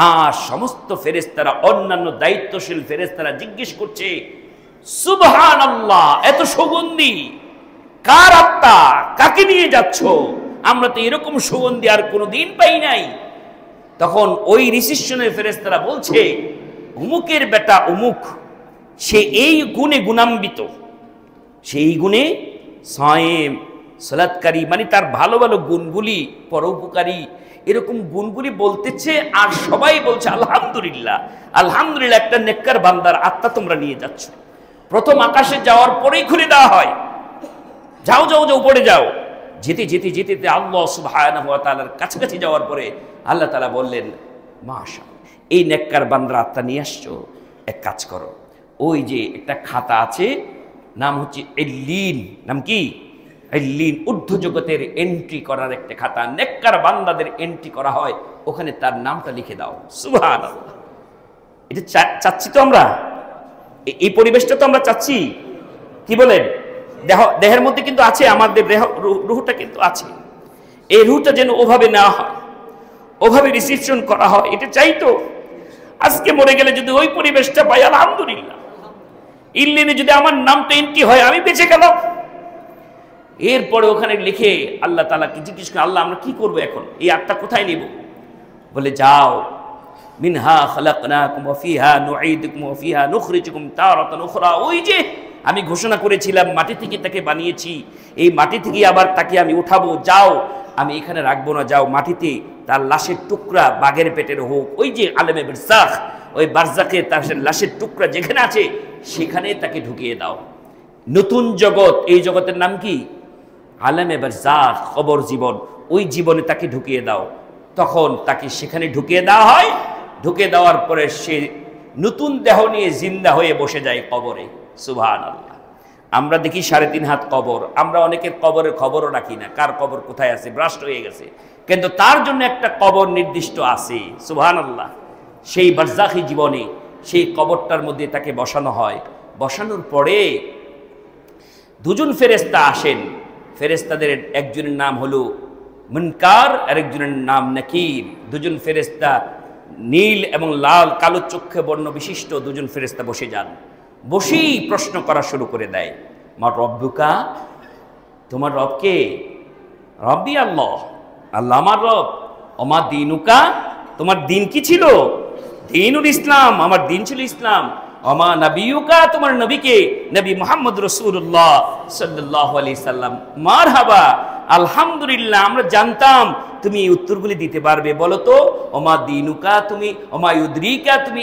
আর সমস্ত ফেরেশতারা, অন্যান্য দায়িত্বশীল ফেরেশতারা জিজ্ঞেস করছে, সুবহানাল্লাহ, এত সুগন্ধি কার আত্মা? কাকে নিয়ে যাচ্ছ? আমরা তো এরকম সুগন্ধি আর কোনোদিন পাই নাই। তখন ওই রিসিপশনের ফেরেশতারা বলছে, অমুকের বেটা অমুক, সে এই গুণে গুণান্বিত, সেই গুণে সায়েম, সালাতকারী, মানে তার ভালো ভালো গুণগুলি, পরোপকারী, এরকম গুণগুলি বলতেছে। আর সবাই বলছে আলহামদুলিল্লাহ, আলহামদুলিল্লাহ, একটা নেককার বান্দার আত্মা তোমরা নিয়ে যাচ্ছ। প্রথম আকাশে যাওয়ার পরেই খুলে দেওয়া হয়, যাও যাও যাও, উপরে যাও। যেতে যেতে যেতে আল্লাহ সুবহানাহু ওয়া তাআলার কাছাকাছি যাওয়ার পরে আল্লাহ তাআলা বললেন, মাশাআল্লাহ, এই নেককার বান্দার আত্মা নিয়ে আসছো, এক কাজ করো, ওই যে একটা খাতা আছে, নাম হচ্ছে ইল্লিন। নাম কি? ইল্লিন। ঊর্ধ্ব জগতের এন্ট্রি করার একটা খাতা, নেককার বান্দাদের এন্ট্রি করা হয়, ওখানে তার নামটা লিখে দাও। সুবহানাল্লাহ। এটা চাচ্ছি তো আমরা, এই পরিবেশটা তো আমরা চাচ্ছি। কি বলেন? দেহের মধ্যে কিন্তু আছে, আমাদের রূহটা কিন্তু আছে। এই রূহটা যেন ওভাবে নেওয়া হয়, ওভাবে রিসিপশন করা হয়, এটা চাইতো। আজকে মরে গেলে যদি ওই পরিবেশটা পাই, আলহামদুলিল্লাহ। ইল্লিনে যদি আমার নামটা এন্ট্রি হয়, আমি বেঁচে গেলাম। এরপরে ওখানে লিখে আল্লাহ তাআলাকে জিজ্ঞেস করে, আল্লাহ আমরা কি করবো এখন? এই আত্মা কোথায় নিব? বলে, যাও, মিনহা খালাকনাকুম ওয়া ফিহা নুঈদুকুম ওয়া ফিহা নুখরিজুকুম তারাতান উখরা। ওই যে আমি ঘোষণা করেছিলাম, মাটি থেকে তাকে বানিয়েছি, এই মাটি থেকে আবার তাকে আমি উঠাবো। যাও, আমি এখানে রাখবো না, যাও মাটিতে তার লাশের টুকরা, বাঘের পেটের হোক, ওই যে আলেমে বারজাখ, ওই বারজাখে তার লাশের টুকরা যেখানে আছে সেখানে তাকে ঢুকিয়ে দাও। নতুন জগৎ, এই জগতের নাম কি? আলেমে বারজাখ, কবর জীবন। ওই জীবনে তাকে ঢুকিয়ে দাও। তখন তাকে সেখানে ঢুকিয়ে দেওয়া হয়। ঢুকে দেওয়ার পরে সে নতুন দেহ নিয়ে জিন্দা হয়ে বসে যায় কবরে। সুবহানাল্লাহ। আমরা দেখি 3.5 হাত কবর, আমরা অনেকের কবরের খবরও রাখি না, কার কবর কোথায় আছে, ব্রাস্ট হয়ে গেছে, কিন্তু তার জন্য একটা কবর নির্দিষ্ট আছে। সুবহানাল্লাহ। সেই বারজাখী জীবনে সেই কবরটার মধ্যে তাকে বসানো হয়। বসানোর পরে দুজন ফেরেশতা আসেন। ফেরেশতাদের একজনের নাম হলো মুনকার, আর একজনের নাম নাকির। দুজন ফেরেশতা নীল এবং লাল, কালো চক্ষু বর্ণ বিশিষ্ট দুজন ফেরেশতা বসে যান। বসেই প্রশ্ন করা শুরু করে দেয়, মা রব্বুকা, তোমার রব কে? রব্বি আল্লাহ, আল্লাহ আমার রব। ওমা দিনুকা, তোমার দিন কি ছিল? দিনুল ইসলাম, আমার দিন ছিল ইসলাম। ওমা নবিয়ুকা, তোমার নবীকে? নবী মুহাম্মদ রাসূলুল্লাহ সাল্লাল্লাহু আলাইহি সাল্লাম। মারহাবা, আলহামদুলিল্লাহ, আমরা জানতাম তুমি এই উত্তরগুলি দিতে পারবে। বলো তো, ওমা দিনুকা, তুমি ওমা ইউদ্রিকা, তুমি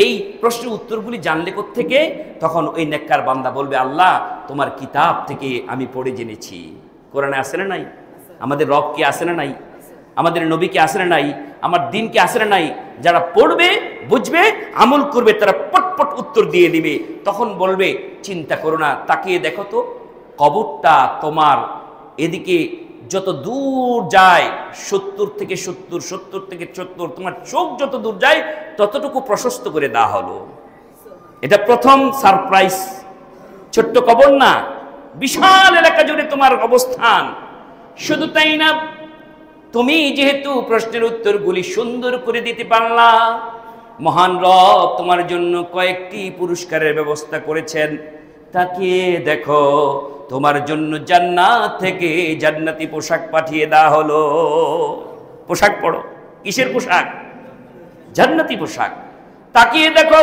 এই প্রশ্নের উত্তরগুলি জানলে কোত্থেকে? তখন ওই নেককার বান্দা বলবে, আল্লাহ তোমার কিতাব থেকে আমি পড়ে জেনেছি। কোরআনে আছে না নাই? আমাদের রব কে আছে না নাই? আমাদের নবীকে আছে না নাই? আমার দিনকে আছে না নাই? যারা পড়বে, বুঝবে, আমল করবে, তারা পটপট উত্তর দিয়ে দিবে। তখন বলবে, চিন্তা করো না, তাকিয়ে দেখো তো, কবরটা তোমার এদিকে যত দূর যায়, 70 থেকে 70, 70 থেকে 70, তোমার চোখ যত দূর যায় ততটুকু প্রশস্ত করে দেওয়া হলো। এটা প্রথম সারপ্রাইজ। ছোট্ট কবর না, বিশাল এলাকা জুড়ে তোমার অবস্থান। শুধু তাই না, তুমি যেহেতু প্রশ্নের উত্তরগুলি সুন্দর করে দিতে পারলা, মহান রব তোমার জন্য কয়েকটি পুরস্কারের ব্যবস্থা করেছেন। তাকিয়ে দেখো তোমার জন্য জান্নাত থেকে জান্নাতি পোশাক পাঠিয়ে দেওয়া হলো। পোশাক পরো, কিসের পোশাক? জান্নাতি পোশাক। তাকিয়ে দেখো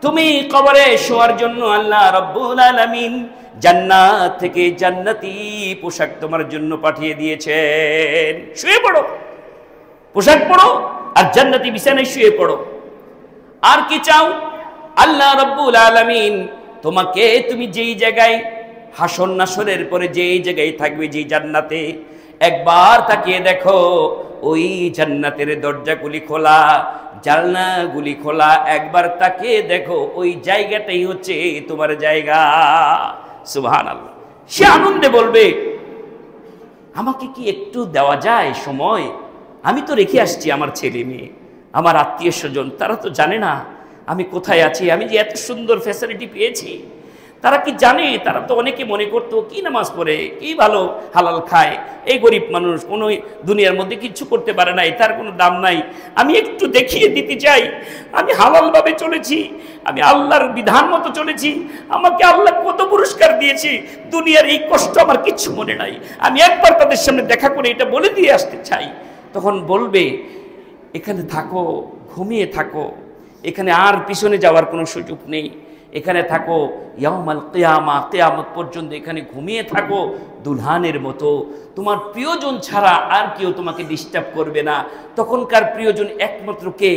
তুমি কবরে শোয়ার জন্য আল্লাহ রাব্বুল আলামিন জান্নাত থেকে জান্নাতি পোশাক তোমার জন্য পাঠিয়ে দিয়েছেন। শুয়ে পড়ো, পোশাক পরো আর জান্নাতি বিছানায় শুয়ে পড়ো। আর কি চাও? আল্লাহ রাব্বুল আলামিন তোমাকে, তুমি যেই জায়গায় হাসর নাসরের পরে যেই জায়গায় থাকবে, যেই জান্নাতে, একবার তাকিয়ে দেখো ওই জান্নাতের দরজাগুলি খোলা, জানলাগুলি খোলা। একবার তাকিয়ে দেখো ওই জায়গাটাই হচ্ছে তোমার জায়গা। সুবহানাল্লাহ। সে আনন্দে বলবে, আমাকে কি একটু দেওয়া যায় সময়? আমি তো রেখে আসছি আমার ছেলে মেয়ে, আমার আত্মীয় স্বজন, তারা তো জানে না আমি কোথায় আছি, আমি যে এত সুন্দর ফ্যাসিলিটি পেয়েছি। তারা কি জানে? তারা তো অনেকে মনে করতো কি নামাজ পড়ে, কি ভালো হালাল খায়, এই গরিব মানুষ কোনো দুনিয়ার মধ্যে কিছু করতে পারে নাই, তার কোনো দাম নাই। আমি একটু দেখিয়ে দিতে চাই আমি হালালভাবে চলেছি, আমি আল্লাহর বিধান মতো চলেছি, আমাকে আল্লাহ কত পুরস্কার দিয়েছি, দুনিয়ার এই কষ্ট আমার কিচ্ছু মনে নাই, আমি একবার তাদের সামনে দেখা করে এটা বলে দিয়ে আসতে চাই। তখন বলবে, এখানে থাকো, ঘুমিয়ে থাকো, এখানে আর পিছনে যাওয়ার কোনো সুযোগ নেই, এখানে থাকো ইয়াউমাল কিয়ামা, কিয়ামত পর্যন্ত এখানে ঘুমিয়ে থাকো দুলহানের মতো। তোমার প্রিয়জন ছাড়া আর কেউ তোমাকে ডিস্টার্ব করবে না। তখনকার প্রিয়জন একমাত্র কে?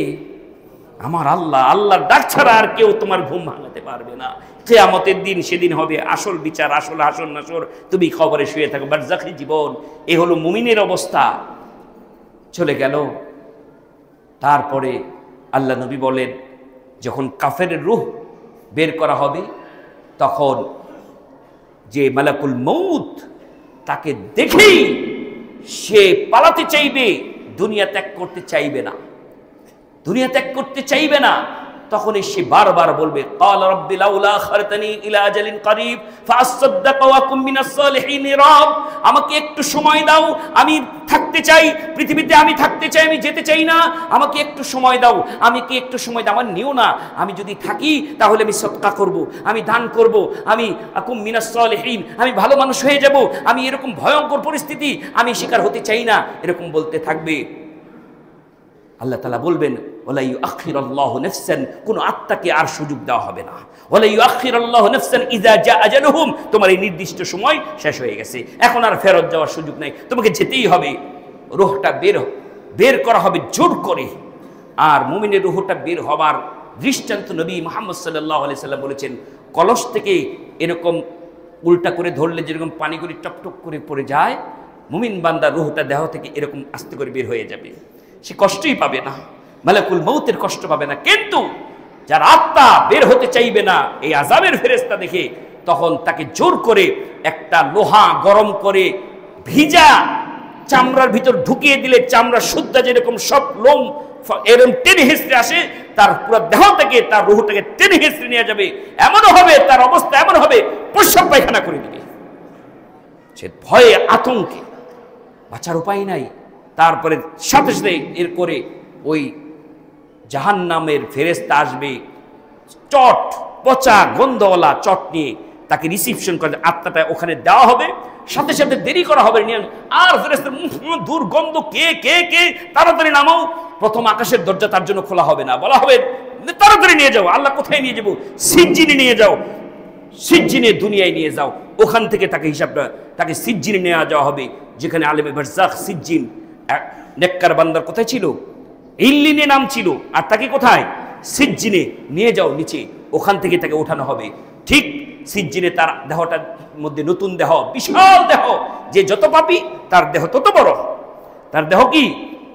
আমার আল্লাহ। আল্লাহর ডাক ছাড়া আর কেউ তোমার ঘুম ভাঙাতে পারবে না। কিয়ামতের দিন, সেদিন হবে আসল বিচার, আসল হাসর নাসর। তুমি খবরে শুয়ে থাকো, বারজাখি জীবন। এ হলো মুমিনের অবস্থা। চলে গেল। তারপরে আল্লাহ নবী বলেন, যখন কাফেরের রূহ বের করা হবে, তখন যে মালাকুল মউত তাকে দেখেই সে পালাতে চাইবে, দুনিয়া ত্যাগ করতে চাইবে না, দুনিয়া ত্যাগ করতে চাইবে না। তখন সে বারবার বলবে, ক্বাল রাব্বি লাউলা আখারতানি ইলা আজালিন করিব ফাআসাদদাক ওয়া আকুম মিনাস সালিহিন। রব, আমাকে একটু সময় দাও, আমি থাকতে চাই পৃথিবীতে, আমি থাকতে চাই, আমি যেতে চাই না, আমাকে একটু সময় দাও, আমাকে একটু সময় দাও, আমার নিও না। আমি যদি থাকি তাহলে আমি সদকা করব, আমি দান করব, আমি আকুম মিনাস সালিহিন, আমি ভালো মানুষ হয়ে যাব, আমি এরকম ভয়ঙ্কর পরিস্থিতি আমি শিকার হতে চাই না। এরকম বলতে থাকবে। আল্লাহ তাআলা বলবেন, ওয়ালা ইউআখিরুল্লাহু নাফসান, কোন আত্মাকে আর সুযোগ দেওয়া হবে না। ওয়ালা ইউআখিরুল্লাহু নাফসান ইযা জাআ আজালুহুম, তোমার এই নির্দিষ্ট সময় শেষ হয়ে গেছে, এখন আর ফেরত যাওয়ার সুযোগ নাই, তোমাকে যেতেই হবে। রূহটা বের করা হবে জোর করে। আর মুমিনের রূহটা বের হবার দৃষ্টান্ত নবী মুহাম্মদ সাল্লাল্লাহু আলাইহি সাল্লাম বলেছেন, কলস থেকে এরকম উল্টা করে ধরলে যেরকম পানিগুলি টপটপ করে পড়ে যায়, মুমিন বান্দার রূহটা দেহ থেকে এরকম আস্তে করে বের হয়ে যাবে। সে কষ্টই পাবে না, মালাকুল মউতের কষ্ট পাবে না। কিন্তু যার আত্মা বের হতে চাইবে না এই আযাবের ফেরেশতা দেখে, তখন তাকে জোর করে একটা লোহা গরম করে ভিজা চামড়ার ভিতর ঢুকিয়ে দিলে চামড়া সুদ্ধা যেরকম সব লোম এরকম টেনে হেসড়ে আসে, তার পুরো দেহ থেকে তার রূহটাকে টেনে হেসড়ে নিয়ে যাবে। এমনও হবে, তার অবস্থা এমন হবে, প্রস্রাব পায়খানা করে দিবে। সে ভয়ে আতঙ্কে, বাঁচার উপায় নাই। তারপরে সাথে সাথে এর করে ওই জাহান্নামের ফেরেশতা আসবে, চট পচা গন্ধওয়ালা চট নিয়ে তাকে রিসিপশন করে আত্মাটা ওখানে দেওয়া হবে। সাথে সাথে দেরি করা হবে, আর ফেরেশতা দুর্গন্ধ, কে কে কে, তাড়াতাড়ি নামাও। প্রথম আকাশের দরজা তার জন্য খোলা হবে না, বলা হবে তাড়াতাড়ি নিয়ে যাও। আল্লাহ কোথায় নিয়ে যাবো? সিজ্জিনে নিয়ে যাও, সিজ্জিনে দুনিয়ায় নিয়ে যাও। ওখান থেকে তাকে হিসাবটা, তাকে সিজ্জিনে নেওয়া যাওয়া হবে, যেখানে আলেমে বারজাখ সিজ্জিন। নেককার বান্দার কোথায় ছিল? ইল্লিনে নাম ছিল, আর তাকে কোথায়? সিজ্জিনে নিয়ে যাও নিচে, ওখান থেকে তাকে ওঠানো হবে। ঠিক সিজ্জিনে তার দেহটার মধ্যে নতুন দেহ, বিশাল দেহ, যে যত পাপী তার দেহ তত বড়, তার দেহ কি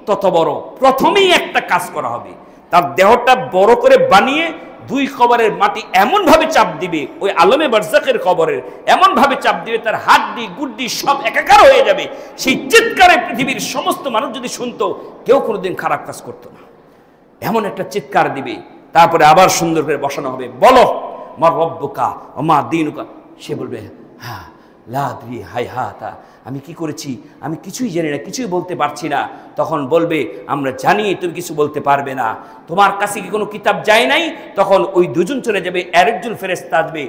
তত বড়। প্রথমেই একটা কাজ করা হবে, তার দেহটা বড় করে বানিয়ে দুই কবরের মাটি এমন ভাবে চাপ দিবে, ওই আলমে বারজাখের কবরের এমন ভাবে চাপ দিবে, তার হাড্ডি গুড্ডি সব একাকার হয়ে যাবে। সেই চিৎকারে পৃথিবীর সমস্ত মানুষ যদি শুনতো, কেউ কোনোদিন খারাপ কাজ করতো না। এমন একটা চিৎকার দিবে। তারপরে আবার সুন্দর করে বসানো হবে, বলো মা রব্বুকা ওয়া মা দীনুকা। সে বলবে, হ্যাঁ লা আদরি হায়হাতা, আমি কি করেছি আমি কিছুই জানি না, কিছুই বলতে পারছি না। তখন বলবে, আমরা জানি তুমি কিছু বলতে পারবে না, তোমার কাছে কি কোনো কিতাব যায় নাই? তখন ওই দুজন চলে যাবে, আরেকজন ফেরেশতা আসবে,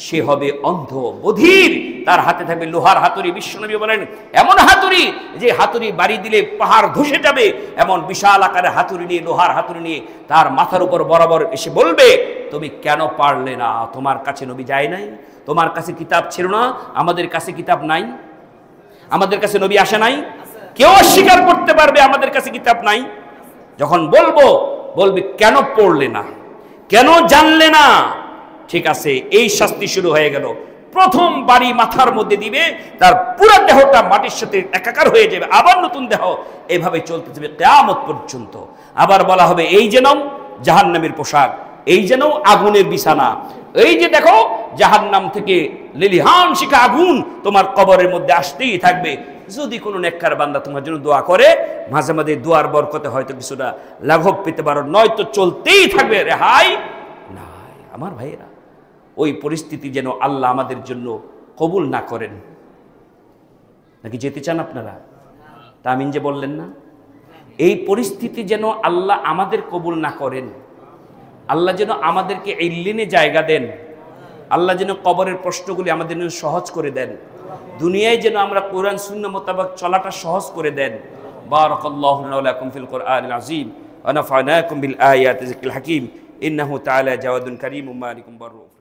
সে হবে অন্ধ বধির, তার হাতে থাকবে লোহার হাতুড়ি। বিশ্বনবী বলেন এমন হাতুড়ি যে হাতুড়ি বাড়ি দিলে পাহাড় ধসে যাবে, এমন বিশাল আকারের হাতুড়ি নিয়ে, লোহার হাতুড়ি নিয়ে তার মাথার উপর বরাবর এসে বলবে, তুমি কেন পারলে না? তোমার কাছে নবী যায় নাই? তোমার কাছে কিতাব ছিল না? আমাদের কাছে কিতাব নাই? আমাদের কাছে নবী আসে নাই? কেউ অস্বীকার করতে পারবে আমাদের কাছে কিতাব নাই? যখন বলবে কেন পড়লে না, কেন জানলে না? ঠিক আছে, এই শাস্তি শুরু হয়ে গেল। প্রথম বাড়ি মাথার মধ্যে দিবে, তার পুরো দেহটা মাটির সাথে একাকার হয়ে যাবে, আবার নতুন দেহ, এভাবে চলতে যাবে কিয়ামত পর্যন্ত। আবার বলা হবে এই যেন জাহান্নামের পোশাক, এই যেন আগুনের বিছানা, এই যে দেখো জাহান্নাম থেকে লিলিহান শিখা আগুন তোমার কবরের মধ্যে আসতেই থাকবে। যদি কোনো নেককার বান্দা তোমার জন্য দোয়া করে, মাঝে মাঝে দোয়ার বরকতে হয়তো কিছুটা লাঘব পেতে পারো, নয়তো চলতেই থাকবে রেহাই নাই। আমার ভাইয়েরা, ওই পরিস্থিতি যেন আল্লাহ আমাদের জন্য কবুল না করেন। নাকি যেতে চান আপনারা? তা আমিন যে বললেন না? এই পরিস্থিতি যেন আল্লাহ আমাদের কবুল না করেন। আল্লাহ যেন আমাদেরকে ইল্লিনে জায়গা দেন। আল্লাহ যেন কবরের প্রশ্নগুলি আমাদের জন্য সহজ করে দেন। দুনিয়ায় যেন আমরা কোরআন সুন্নাহ মোতাবেক চলাটা সহজ করে দেন। বারাকাল্লাহু লানা ওয়া লাকুম ফিল কোরআনিল আযীম ওয়া নাফা'নাকুম বিল আয়াতি যিকরিল হাকীম ইন্নাহু তাআলা জাওয়াদুন কারীমুম মালিকুম বাররুফ।